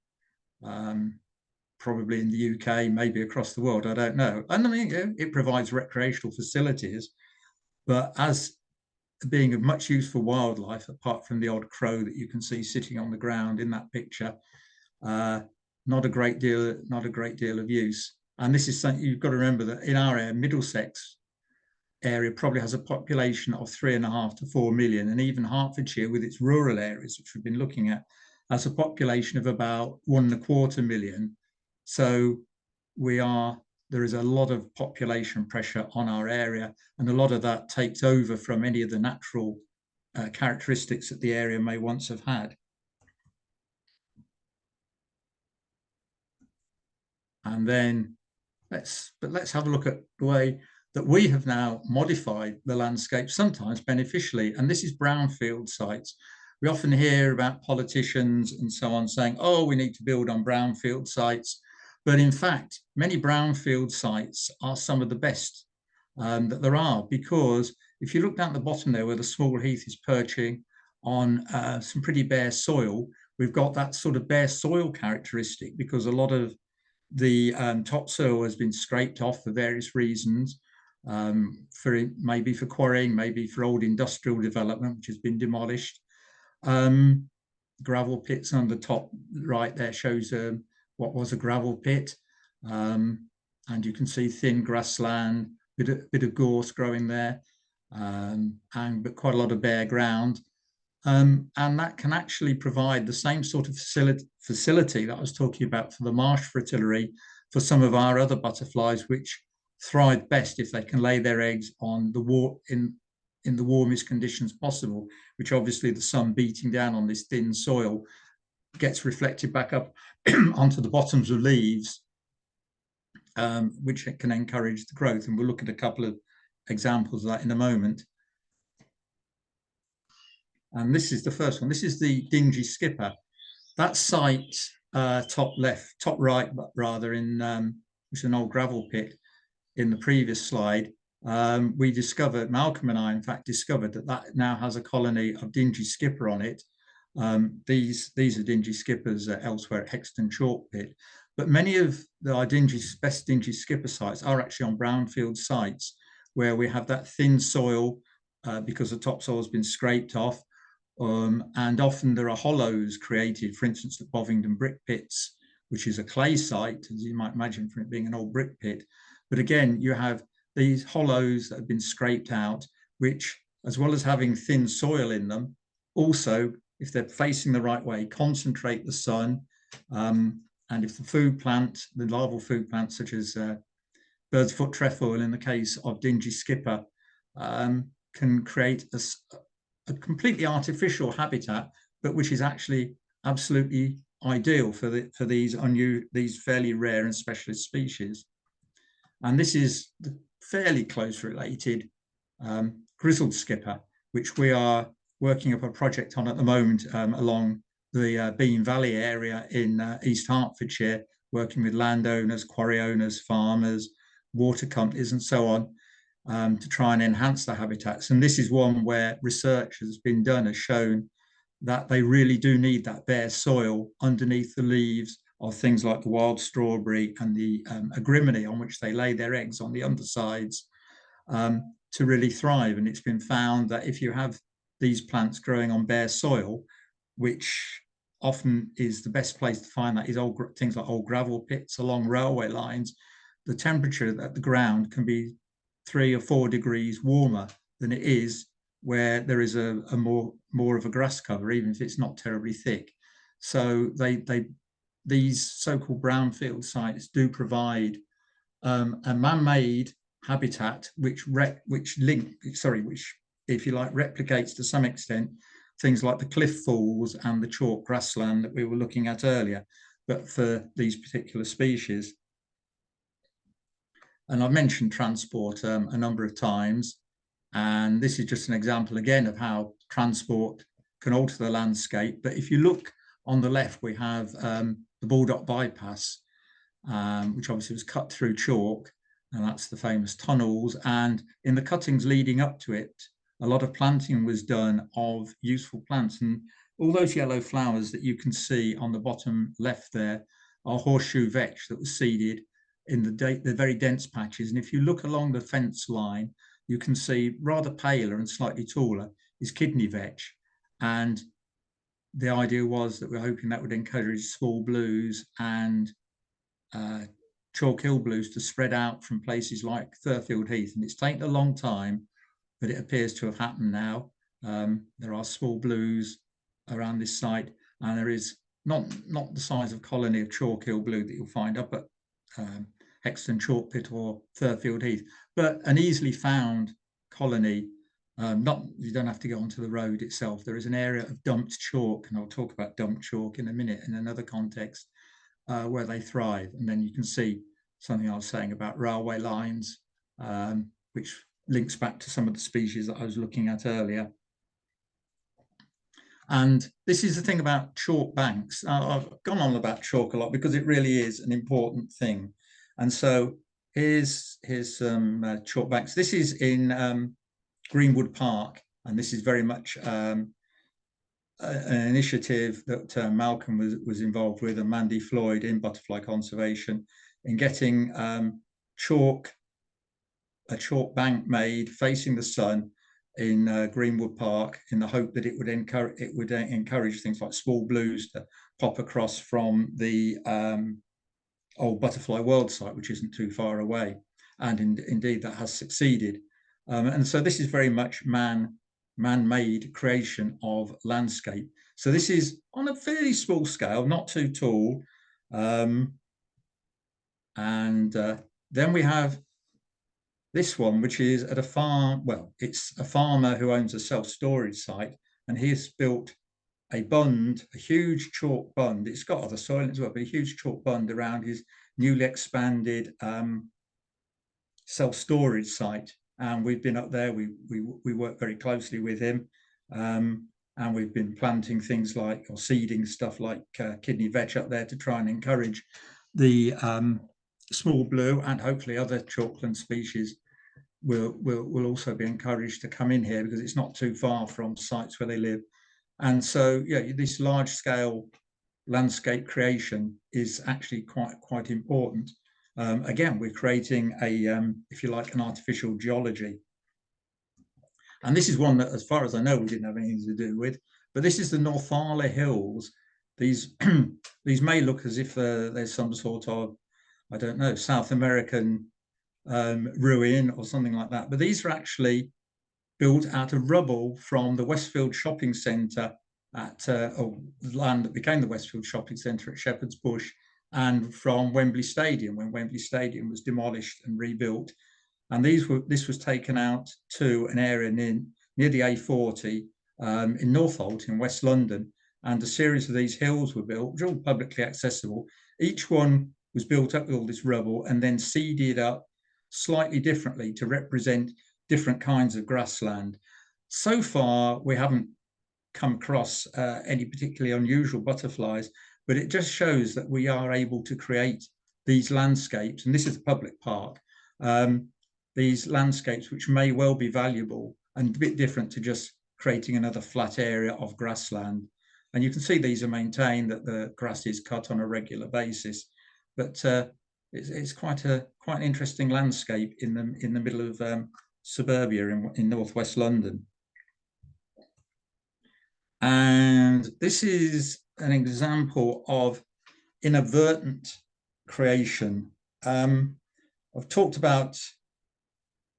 probably in the UK, maybe across the world, I don't know. And I mean, it provides recreational facilities, but as being of much use for wildlife, apart from the odd crow that you can see sitting on the ground in that picture, not a great deal of use. And this is something you've got to remember, that in our area, Middlesex area probably has a population of 3.5 to 4 million, and even Hertfordshire, with its rural areas, which we've been looking at, has a population of about 1.25 million. So there is a lot of population pressure on our area, and a lot of that takes over from any of the natural characteristics that the area may once have had. And then let's have a look at the way that we have now modified the landscape, sometimes beneficially. And this is brownfield sites. We often hear about politicians and so on saying, oh, we need to build on brownfield sites. But in fact, many brownfield sites are some of the best that there are, because if you look down at the bottom there where the small heath is perching on some pretty bare soil, we've got that sort of bare soil characteristic, because a lot of the topsoil has been scraped off for various reasons, maybe for quarrying, maybe for old industrial development, which has been demolished. Gravel pits on the top right there shows what was a gravel pit, and you can see thin grassland, bit of gorse growing there, but quite a lot of bare ground. And that can actually provide the same sort of facility that I was talking about for the marsh fritillary for some of our other butterflies, which thrive best if they can lay their eggs on the in the warmest conditions possible, which obviously the sun beating down on this thin soil gets reflected back up onto the bottoms of leaves, which can encourage the growth. And we'll look at a couple of examples of that in a moment. And this is the first one. This is the dingy skipper. That site, top right, rather, which is an old gravel pit in the previous slide. We discovered, Malcolm and I, in fact, discovered that now has a colony of dingy skipper on it. These are dingy skippers elsewhere at Hexton Chalk Pit. But many of our best dingy skipper sites are actually on brownfield sites where we have that thin soil because the topsoil has been scraped off. And often there are hollows created, for instance, at Bovingdon Brick Pits, which is a clay site, as you might imagine from it being an old brick pit. But again, you have these hollows that have been scraped out, which, as well as having thin soil in them, also, if they're facing the right way, concentrate the sun. And if the food plant, the larval food plants, such as bird's foot trefoil in the case of dingy skipper, can create a completely artificial habitat, but which is actually absolutely ideal for these fairly rare and specialist species. And this is the fairly close related grizzled skipper, which we are working up a project on at the moment along the Bean Valley area in East Hertfordshire, working with landowners, quarry owners, farmers, water companies, and so on, to try and enhance the habitats. And this is one where research has been done, has shown that they really do need that bare soil underneath the leaves of things like the wild strawberry and the agrimony on which they lay their eggs on the undersides, to really thrive. And it's been found that if you have these plants growing on bare soil, which often is the best place to find that is things like old gravel pits along railway lines, the temperature at the ground can be 3 or 4 degrees warmer than it is where there is a more of a grass cover, even if it's not terribly thick. So these so-called brownfield sites do provide a man-made habitat which if you like replicates to some extent things like the cliff falls and the chalk grassland that we were looking at earlier, but for these particular species. And I've mentioned transport a number of times, and this is just an example again of how transport can alter the landscape. But if you look on the left, we have the Baldock bypass, which obviously was cut through chalk, and that's the famous tunnels. And in the cuttings leading up to it, a lot of planting was done of useful plants. And all those yellow flowers that you can see on the bottom left there are horseshoe vetch that was seeded in the very dense patches. And if you look along the fence line, you can see rather paler and slightly taller is kidney vetch. And the idea was that we're hoping that would encourage small blues and chalk hill blues to spread out from places like Thurfield Heath. And it's taken a long time, but it appears to have happened now. There are small blues around this site, and there is not the size of colony of chalk hill blue that you'll find up at Hexton Chalk Pit or Thurfield Heath, but an easily found colony. You don't have to go onto the road itself. There is an area of dumped chalk, and I'll talk about dumped chalk in a minute in another context, where they thrive. And then you can see something I was saying about railway lines, which links back to some of the species that I was looking at earlier. And this is the thing about chalk banks. I've gone on about chalk a lot because it really is an important thing. And so here's some chalk banks. This is in Greenwood Park, and this is very much an initiative that Malcolm was involved with, and Mandy Floyd in Butterfly Conservation, in getting a chalk bank made facing the sun in Greenwood Park, in the hope that it would encourage things like small blues to pop across from the old Butterfly World site, which isn't too far away. And indeed, that has succeeded. And so this is very much man-made creation of landscape. So this is on a fairly small scale, not too tall. Then we have this one, which is at a farm. Well, it's a farmer who owns a self-storage site, and he has built a huge chalk bund. It's got other soil as well, but a huge chalk bund around his newly expanded self-storage site. And we've been up there. We work very closely with him, and we've been planting things like, or seeding stuff like kidney vetch up there to try and encourage the small blue, and hopefully other chalkland species will also be encouraged to come in here, because it's not too far from sites where they live. And so, yeah, this large-scale landscape creation is actually quite important. Again, we're creating if you like, an artificial geology. And this is one that, as far as I know, we didn't have anything to do with. But this is the Northala Hills. These these may look as if there's some sort of, I don't know, South American ruin or something like that. But these are actually built out of rubble from the Westfield Shopping Centre at land that became the Westfield Shopping Centre at Shepherd's Bush, and from Wembley Stadium, when Wembley Stadium was demolished and rebuilt. And this was taken out to an area near the A40 in Northolt in West London. and a series of these hills were built, which are all publicly accessible. Each one was built up with all this rubble and then seeded up slightly differently to represent different kinds of grassland. So far, we haven't come across any particularly unusual butterflies, but it just shows that we are able to create these landscapes, and this is a public park, these landscapes which may well be valuable and a bit different to just creating another flat area of grassland. And you can see these are maintained, that the grass is cut on a regular basis, but it's quite an interesting landscape in the middle of suburbia in northwest London. And this is an example of inadvertent creation. I've talked about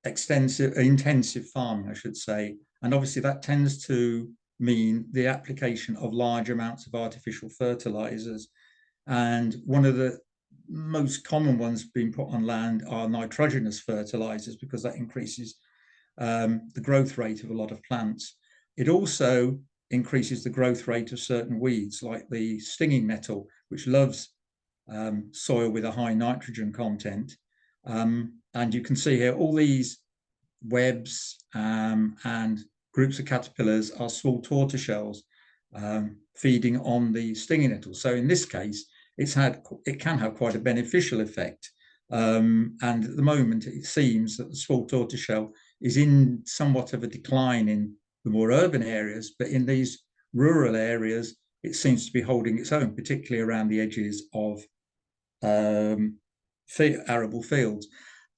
intensive farming, I should say, and obviously that tends to mean the application of large amounts of artificial fertilizers. And one of the most common ones being put on land are nitrogenous fertilizers, because that increases the growth rate of a lot of plants. It also increases the growth rate of certain weeds, like the stinging nettle, which loves soil with a high nitrogen content. And you can see here all these webs and groups of caterpillars are small tortoiseshells feeding on the stinging nettle. So in this case, it can have quite a beneficial effect. And at the moment, it seems that the small tortoiseshell is in somewhat of a decline in the more urban areas, but in these rural areas, it seems to be holding its own, particularly around the edges of arable fields.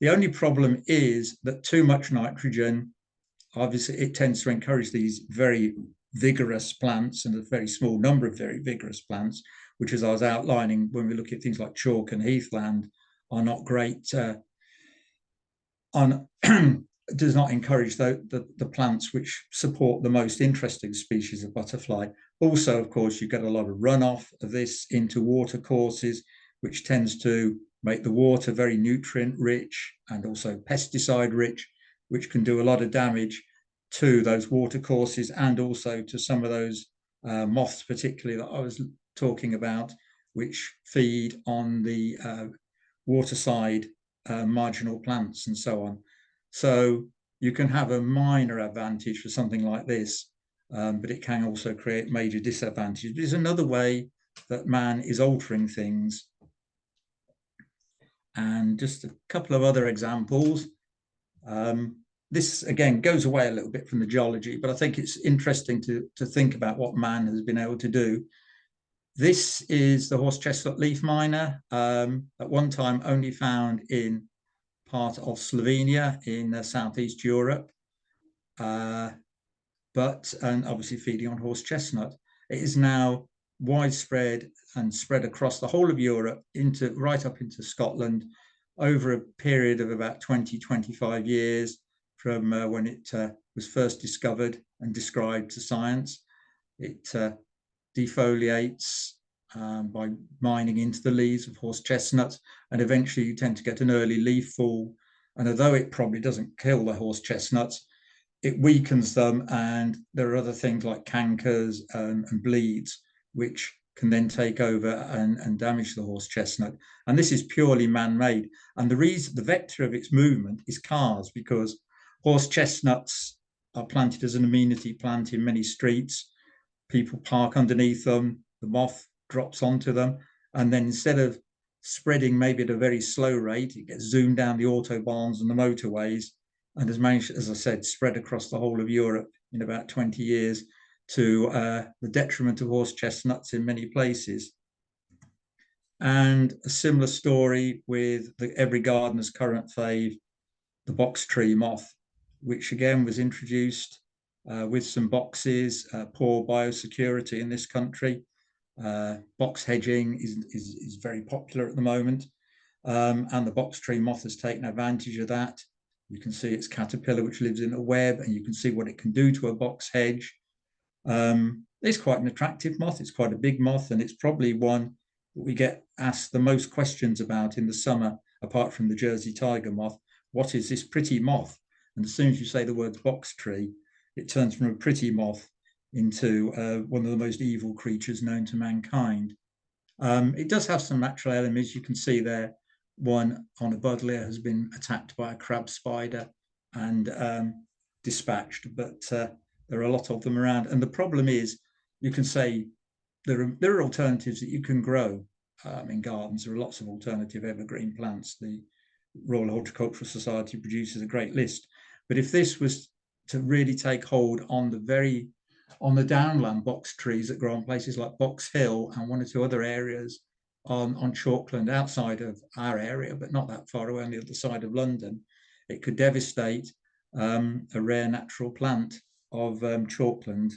The only problem is that too much nitrogen, obviously, it tends to encourage these very vigorous plants and a very small number of very vigorous plants, which, as I was outlining, when we look at things like chalk and heathland, are not great. Does not encourage the plants which support the most interesting species of butterfly. Also, of course, you get a lot of runoff of this into water courses, which tends to make the water very nutrient rich and also pesticide rich, which can do a lot of damage to those water courses and also to some of those moths, particularly that I was talking about, which feed on the waterside marginal plants and so on. So you can have a minor advantage for something like this, but it can also create major disadvantages. There's another way that man is altering things. And just a couple of other examples. This, again, goes away a little bit from the geology, but I think it's interesting to think about what man has been able to do. This is the horse chestnut leaf miner, at one time only found in part of Slovenia in Southeast Europe, and obviously feeding on horse chestnut. It is now widespread and spread across the whole of Europe, right up into Scotland, over a period of about 20-25 years from when it was first discovered and described to science. It defoliates by mining into the leaves of horse chestnuts, and eventually you tend to get an early leaf fall. And although it probably doesn't kill the horse chestnuts, it weakens them, and there are other things like cankers and bleeds, which can then take over and damage the horse chestnut. And this is purely man-made. And the vector of its movement is cars, because horse chestnuts are planted as an amenity plant in many streets. People park underneath them, the moth drops onto them, and then instead of spreading maybe at a very slow rate, it gets zoomed down the autobahns and the motorways, and has managed, as I said, spread across the whole of Europe in about 20 years, to the detriment of horse chestnuts in many places. And a similar story with every gardener's current fave, the box tree moth, which again was introduced with some boxes, poor biosecurity in this country. Box hedging is very popular at the moment, and the box tree moth has taken advantage of that. You can see its caterpillar, which lives in a web, and you can see what it can do to a box hedge. It's quite an attractive moth. It's quite a big moth, and it's probably one that we get asked the most questions about in the summer, apart from the Jersey tiger moth. What is this pretty moth? And as soon as you say the words box tree, it turns from a pretty moth into one of the most evil creatures known to mankind. It does have some natural enemies. You can see there, one on a buddleia has been attacked by a crab spider and dispatched, but there are a lot of them around. And the problem is, you can say there are alternatives that you can grow in gardens. There are lots of alternative evergreen plants. The Royal Horticultural Society produces a great list. But if this was to really take hold on the downland box trees that grow on places like Box Hill and one or two other areas on chalkland outside of our area, but not that far away on the other side of London, it could devastate a rare natural plant of chalkland.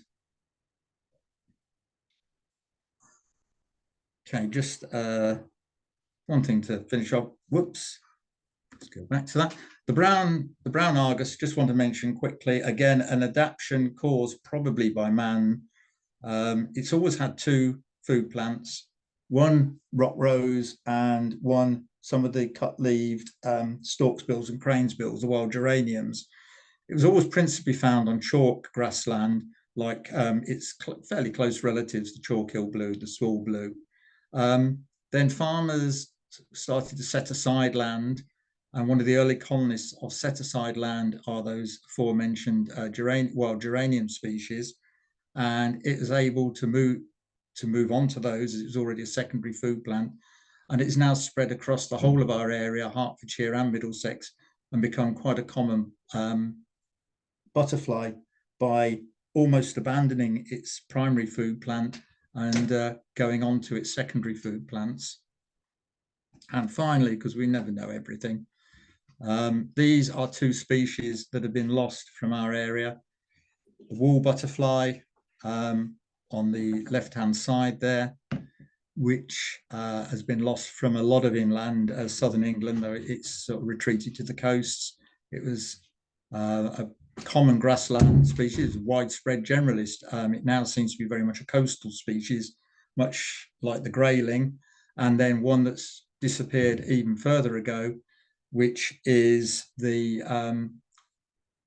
Okay, just one thing to finish off. Whoops. Let's go back to that. The brown Argus, just want to mention quickly, again, an adaptation caused probably by man. It's always had two food plants, one rock rose and one some of the cut-leaved storksbills and cranesbills, the wild geraniums. It was always principally found on chalk grassland, like its fairly close relatives, the chalk-hill blue, the swall blue. Then farmers started to set aside land, and one of the early colonists of set aside land are those aforementioned wild geranium species, and it was able to move on to those. It was already a secondary food plant, and it's now spread across the whole of our area, Hertfordshire and Middlesex, and become quite a common butterfly by almost abandoning its primary food plant and going on to its secondary food plants. And finally, because we never know everything, these are two species that have been lost from our area. The wall butterfly on the left-hand side there, which has been lost from a lot of inland southern England, though it's sort of retreated to the coasts. It was a common grassland species, widespread generalist. It now seems to be very much a coastal species, much like the grayling. And then one that's disappeared even further ago, which is the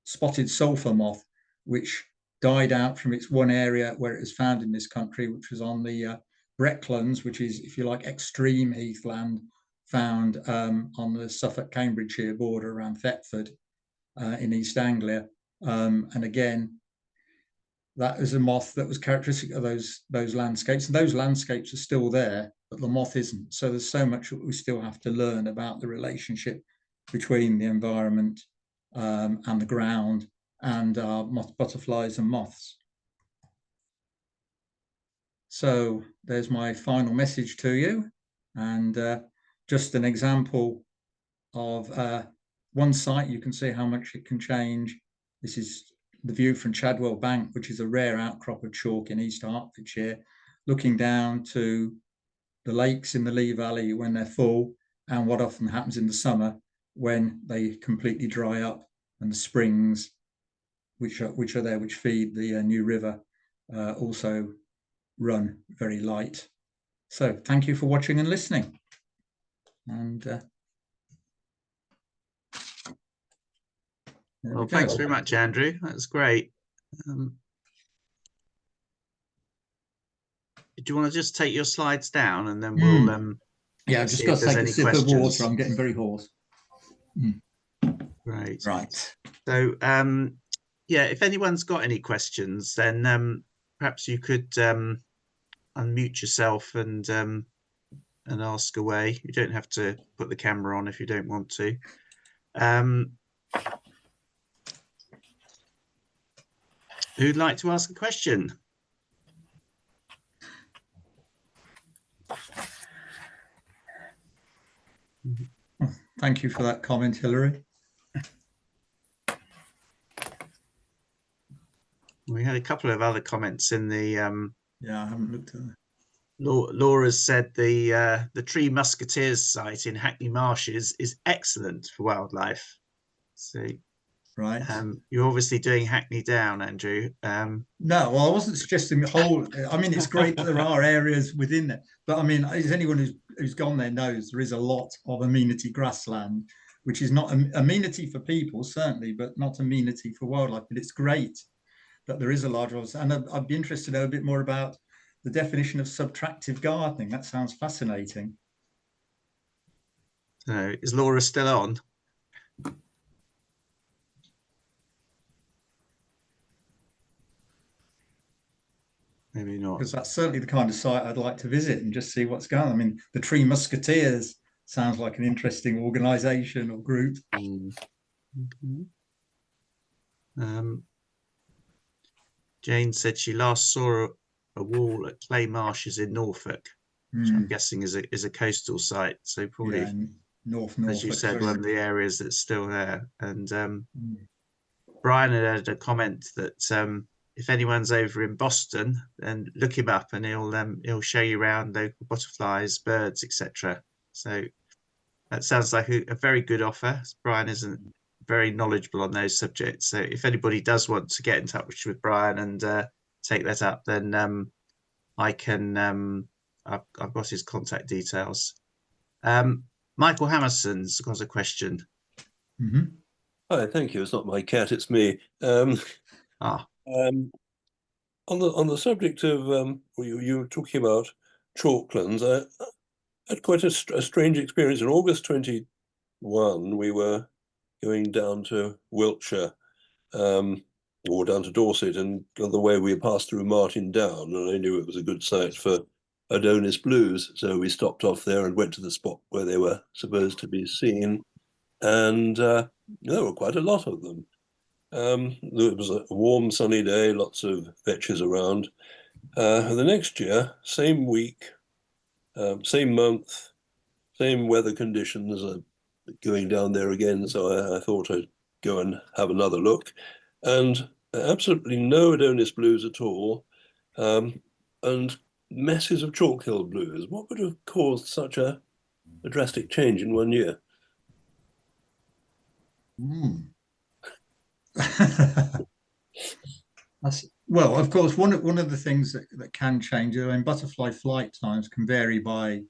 spotted sulphur moth, which died out from its one area where it was found in this country, which was on the Brecklands, which is, if you like, extreme heathland found on the Suffolk-Cambridgeshire border around Thetford in East Anglia. And again, that is a moth that was characteristic of those landscapes. And those landscapes are still there, but the moth isn't. So there's so much that we still have to learn about the relationship between the environment and the ground and butterflies and moths. So there's my final message to you, and just an example of one site. You can see how much it can change. This is the view from Chadwell Bank, which is a rare outcrop of chalk in East Hertfordshire, looking down to the lakes in the Lee Valley when they're full, and what often happens in the summer when they completely dry up, and the springs which are there, which feed the New River, also run very light. So thank you for watching and listening. And well, thanks very much, Andrew. That's great. Do you want to just take your slides down, and then we'll yeah, I've just got to take a sip of water. I'm getting very hoarse. Right. Right. So yeah, if anyone's got any questions, then perhaps you could unmute yourself and ask away. You don't have to put the camera on if you don't want to. Who'd like to ask a question? Thank you for that comment, Hilary. We had a couple of other comments in the yeah, I haven't looked at that. Laura's said the Tree Musketeers site in Hackney Marshes is excellent for wildlife. So right, you're obviously doing Hackney Down, Andrew. No, well, I wasn't suggesting the whole. I mean, it's great that there are areas within there, but I mean, as anyone who's gone there knows, there is a lot of amenity grassland, which is not amenity for people, certainly, but not amenity for wildlife. But it's great that there is a large role. And I'd be interested to know a bit more about the definition of subtractive gardening. That sounds fascinating. So is Laura still on? Maybe not. Because that's certainly the kind of site I'd like to visit and just see what's going on. I mean, the Tree Musketeers sounds like an interesting organisation or group. Jane said she last saw a wall at Clay Marshes in Norfolk, which I'm guessing is a coastal site. So probably, yeah, Norfolk, as you said, one of the areas that's still there. And Brian had a comment that if anyone's over in Boston, then look him up and he'll show you around local butterflies, birds, etc. So that sounds like a very good offer. Brian isn't very knowledgeable on those subjects. So if anybody does want to get in touch with Brian and take that up, then I can. I've got his contact details. Michael Hammerson's got a question. Hi, thank you. It's not my cat, it's me. On the subject of you were talking about chalklands, I had quite a strange experience. In August 21, we were going down to Wiltshire, or down to Dorset, and on the way we passed through Martin Down, and I knew it was a good site for Adonis blues, so we stopped off there and went to the spot where they were supposed to be seen, and there were quite a lot of them. It was a warm, sunny day, lots of vetches around. The next year, same week, same month, same weather conditions, going down there again, so I thought I'd go and have another look. And absolutely no Adonis blues at all, and masses of chalk hill blues. What would have caused such a drastic change in 1 year? Well, of course, one of the things that can change, I mean, butterfly flight times can vary by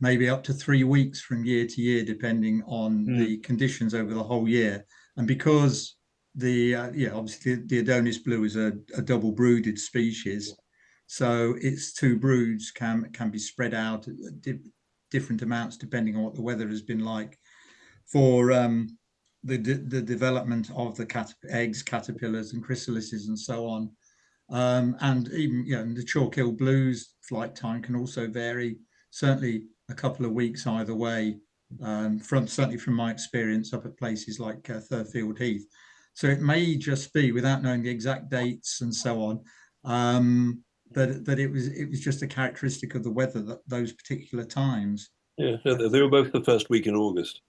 maybe up to 3 weeks from year to year, depending on the conditions over the whole year. And because obviously the Adonis blue is a double brooded species, so its two broods can be spread out at different amounts depending on what the weather has been like for the development of the eggs, caterpillars, and chrysalises, and so on. And even the chalk hill blues flight time can also vary, certainly a couple of weeks either way. Certainly from my experience up at places like Thurfield Heath. So it may just be, without knowing the exact dates and so on, that it was just a characteristic of the weather at those particular times. Yeah, they were both the first week in August.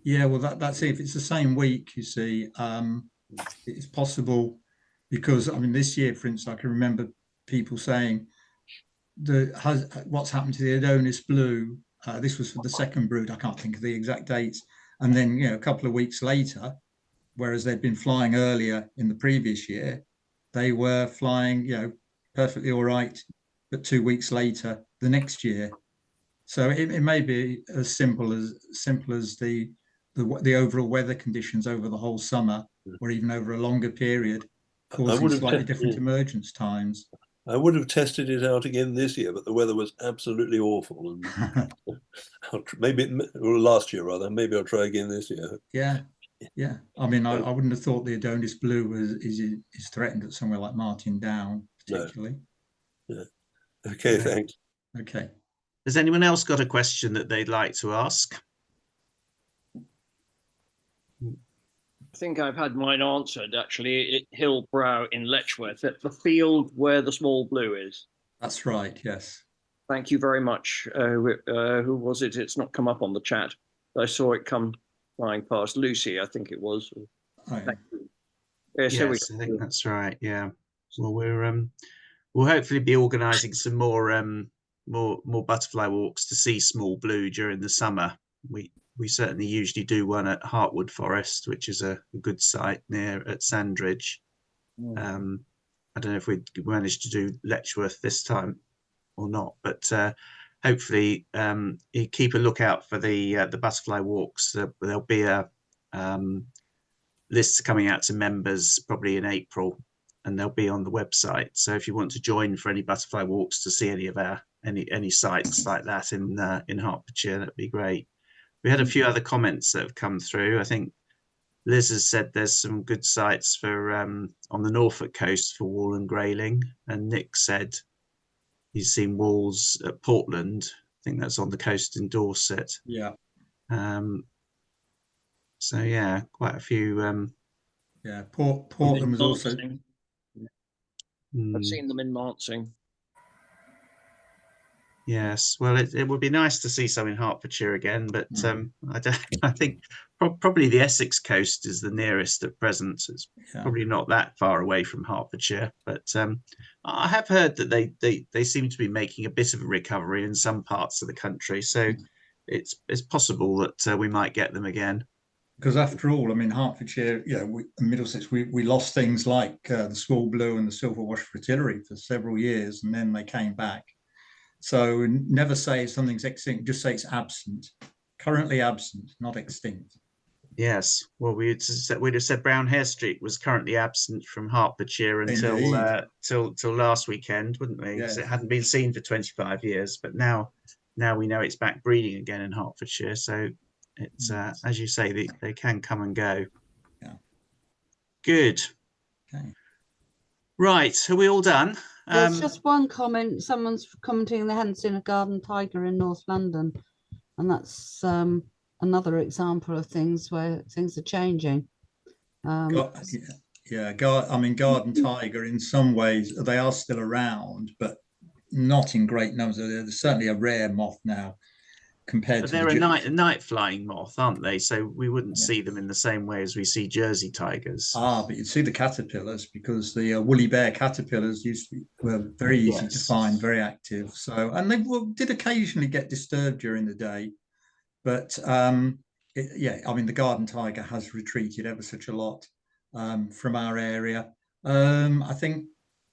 Yeah, well, that's it. If it's the same week, you see, it's possible because, I mean, this year, for instance, I can remember people saying what's happened to the Adonis blue. This was for the second brood. I can't think of the exact dates. And then, a couple of weeks later, whereas they'd been flying earlier in the previous year, they were flying, perfectly all right, but 2 weeks later the next year. So it may be as simple as the overall weather conditions over the whole summer, or even over a longer period, causing slightly different emergence times. I would have tested it out again this year, but the weather was absolutely awful. And or last year rather. Maybe I'll try again this year. Yeah. I mean, I wouldn't have thought the Adonis blue is threatened at somewhere like Martin Down, particularly. No. Yeah. Okay, thanks. Okay. Has anyone else got a question that they'd like to ask? I think I've had mine answered, actually, at Hillbrow in Letchworth, at the field where the small blue is. That's right, yes. Thank you very much. Who was it? It's not come up on the chat. I saw it come flying past. Lucy, I think it was. Thank you. Yes, I think that's right, yeah. Well, we'll hopefully be organising some more butterfly walks to see small blue during the summer. We certainly usually do one at Hartwood Forest, which is a good site near at Sandridge. I don't know if we managed to do Letchworth this time or not, but hopefully you keep a lookout for the butterfly walks. There'll be a list coming out to members probably in April and they'll be on the website. So if you want to join for any butterfly walks to see any of our any sites like that in Hertfordshire, that'd be great. We had a few other comments that have come through. I think Liz has said there's some good sites for on the Norfolk coast for wall and grayling, and Nick said he's seen walls at Portland. I think that's on the coast in Dorset. Yeah. So yeah, quite a few. Yeah, Portland was also. I've seen them in Mansing. Yes, well, it would be nice to see some in Hertfordshire again, but I think probably the Essex coast is the nearest at present. So it's probably not that far away from Hertfordshire, but I have heard that they seem to be making a bit of a recovery in some parts of the country. So it's possible that we might get them again. Because after all, I mean, Hertfordshire, Middlesex, we lost things like the small blue and the silver wash fritillary for several years, and then they came back. So never say something's extinct, just say it's absent. Currently absent, not extinct. Yes, well, we'd have said brown hair streak was currently absent from Hertfordshire until till last weekend, wouldn't we? Because it hadn't been seen for 25 years, but now we know it's back breeding again in Hertfordshire. So it's as you say, they can come and go. Yeah. Good. Okay. Right, are we all done? There's just one comment. Someone's commenting they hadn't seen a garden tiger in North London, and that's another example of things where things are changing. I mean, garden tiger in some ways they are still around, but not in great numbers. They're certainly a rare moth now compared to. They're a night flying moth, aren't they? So we wouldn't see them in the same way as we see Jersey tigers. But you'd see the caterpillars, because the woolly bear caterpillars were very easy to find, very active. So, and they did occasionally get disturbed during the day, but I mean, the garden tiger has retreated ever such a lot from our area. I think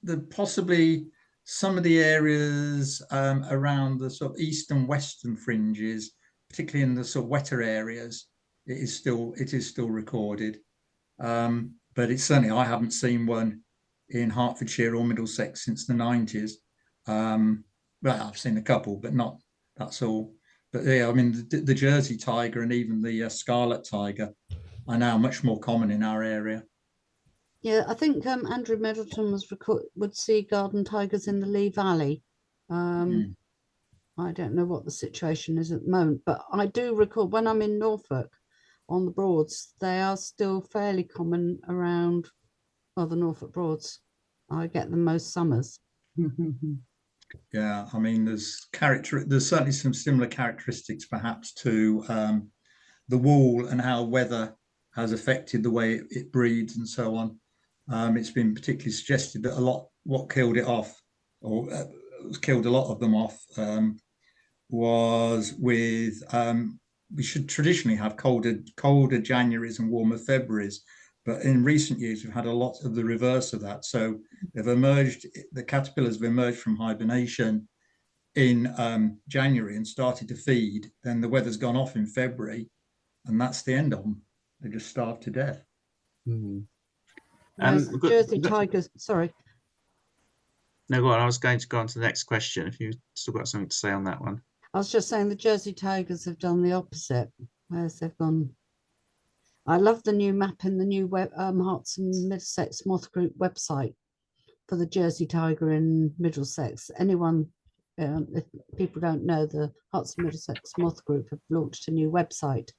that possibly some of the areas around the sort of east and western fringes, particularly in the sort of wetter areas, it is still recorded. But it's certainly, I haven't seen one in Hertfordshire or Middlesex since the 90s. Well, I've seen a couple, but not, that's all. But yeah, I mean, the Jersey tiger and even the scarlet tiger are now much more common in our area. Yeah, I think Andrew Middleton would see garden tigers in the Lee Valley. I don't know what the situation is at the moment, but I do recall when I'm in Norfolk on the Broads, they are still fairly common around, well, the Norfolk Broads. I get them most summers. Yeah, I mean, there's certainly some similar characteristics perhaps to the wool and how weather has affected the way it breeds and so on. It's been particularly suggested that what killed it off, or killed a lot of them off, was with we should traditionally have colder Januaries and warmer Februaries, but in recent years we've had a lot of the reverse of that. So the caterpillars have emerged from hibernation in January and started to feed. Then the weather's gone off in February, and that's the end of them. They just starved to death. Jersey tigers, sorry. No, go on. I was going to go on to the next question. If you still got something to say on that one. I was just saying the Jersey tigers have done the opposite, whereas they've gone. I love the new map in the new Herts Middx Moth Group website for the Jersey tiger in Middlesex. Anyone, if people don't know, the Herts Middx Moth Group have launched a new website,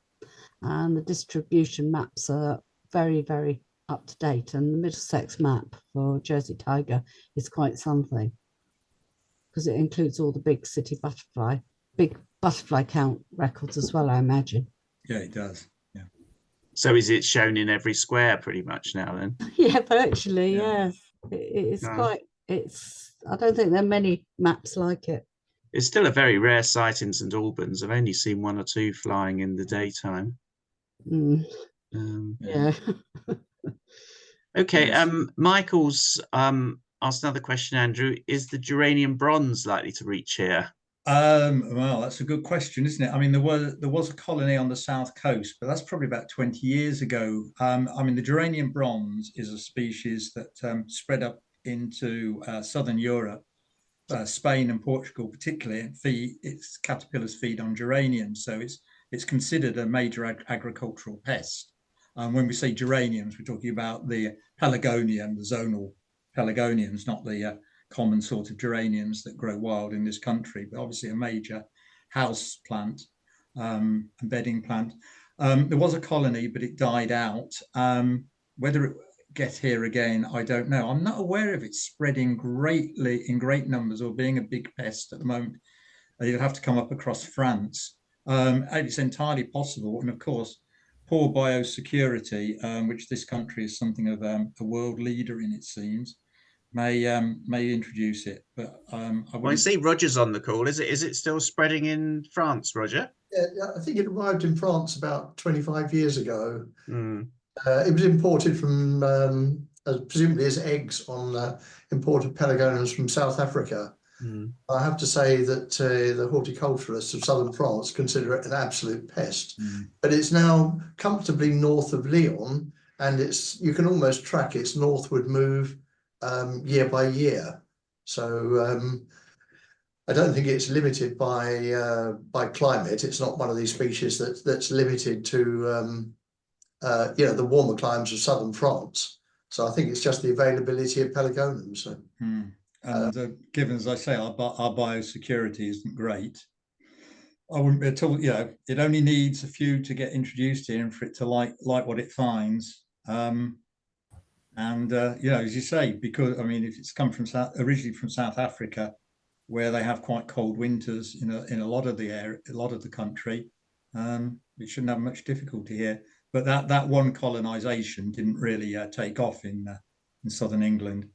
and the distribution maps are very, very up to date. And the Middlesex map for Jersey tiger is quite something, because it includes all the big butterfly count records as well, I imagine. Yeah, it does. Yeah. So is it shown in every square pretty much now then? Yeah, virtually, yes. It's quite, I don't think there are many maps like it. It's still a very rare sight in St Albans. I've only seen one or two flying in the daytime. Yeah. Okay, Michael's asked another question, Andrew. Is the geranium bronze likely to reach here? Well, that's a good question, isn't it? I mean, there was a colony on the south coast, but that's probably about 20 years ago. I mean, the geranium bronze is a species that spread up into southern Europe, Spain and Portugal particularly. Its caterpillars feed on geraniums, so it's considered a major agricultural pest. When we say geraniums, we're talking about the pelargonium, the zonal pelargoniums, not the common sort of geraniums that grow wild in this country, but obviously a major house plant, and bedding plant. There was a colony, but it died out. Whether it get here again, I don't know. I'm not aware of it spreading greatly in great numbers or being a big pest at the moment. You'd have to come up across France. It's entirely possible, and of course, poor biosecurity, which this country is something of a world leader in, it seems, may introduce it. But I see Roger's on the call. Is it still spreading in France, Roger? Yeah, I think it arrived in France about 25 years ago. Mm. It was imported from, presumably as eggs on imported pelargoniums from South Africa. Mm. I have to say that the horticulturists of southern France consider it an absolute pest. But it's now comfortably north of Lyon, and you can almost track its northward move year by year. So I don't think it's limited by climate. It's not one of these species that's limited to the warmer climes of southern France. So I think it's just the availability of pelargoniums. So. And given, as I say, our biosecurity isn't great, I wouldn't be at all. It only needs a few to get introduced here and for it to like what it finds. As you say, because I mean, if it's come from originally from South Africa, where they have quite cold winters in a lot of the area, a lot of the country, it shouldn't have much difficulty here. But that one colonization didn't really take off in southern England.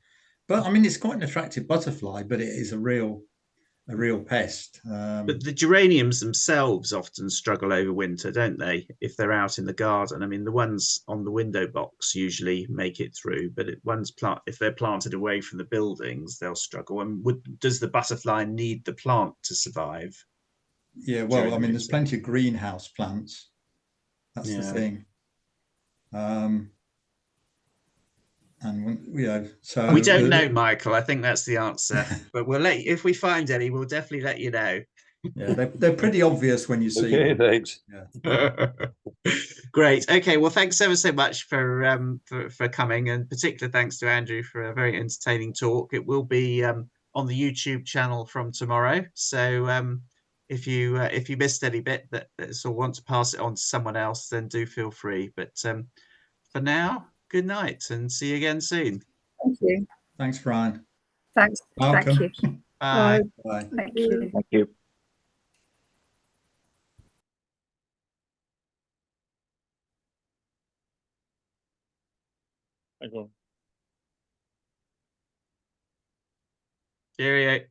But I mean, it's quite an attractive butterfly, but it is a real pest. But the geraniums themselves often struggle over winter, don't they? If they're out in the garden, I mean, the ones on the window box usually make it through, but if they're planted away from the buildings, they'll struggle. And does the butterfly need the plant to survive? Yeah, well, I mean, there's plenty of greenhouse plants. That's the thing. So we don't know, Michael. I think that's the answer. But if we find any, we'll definitely let you know. Yeah, they're pretty obvious when you see them. Thanks. Yeah. Great. Okay. Well, thanks ever so much for coming, and particular thanks to Andrew for a very entertaining talk. It will be on the YouTube channel from tomorrow. So if you missed any bit or want to pass it on to someone else, then do feel free. But for now, good night and see you again soon. Thank you. Thanks, Brian. Thanks. Welcome. Thank you. Bye. Bye. Thank you. Thank you. Cheerio.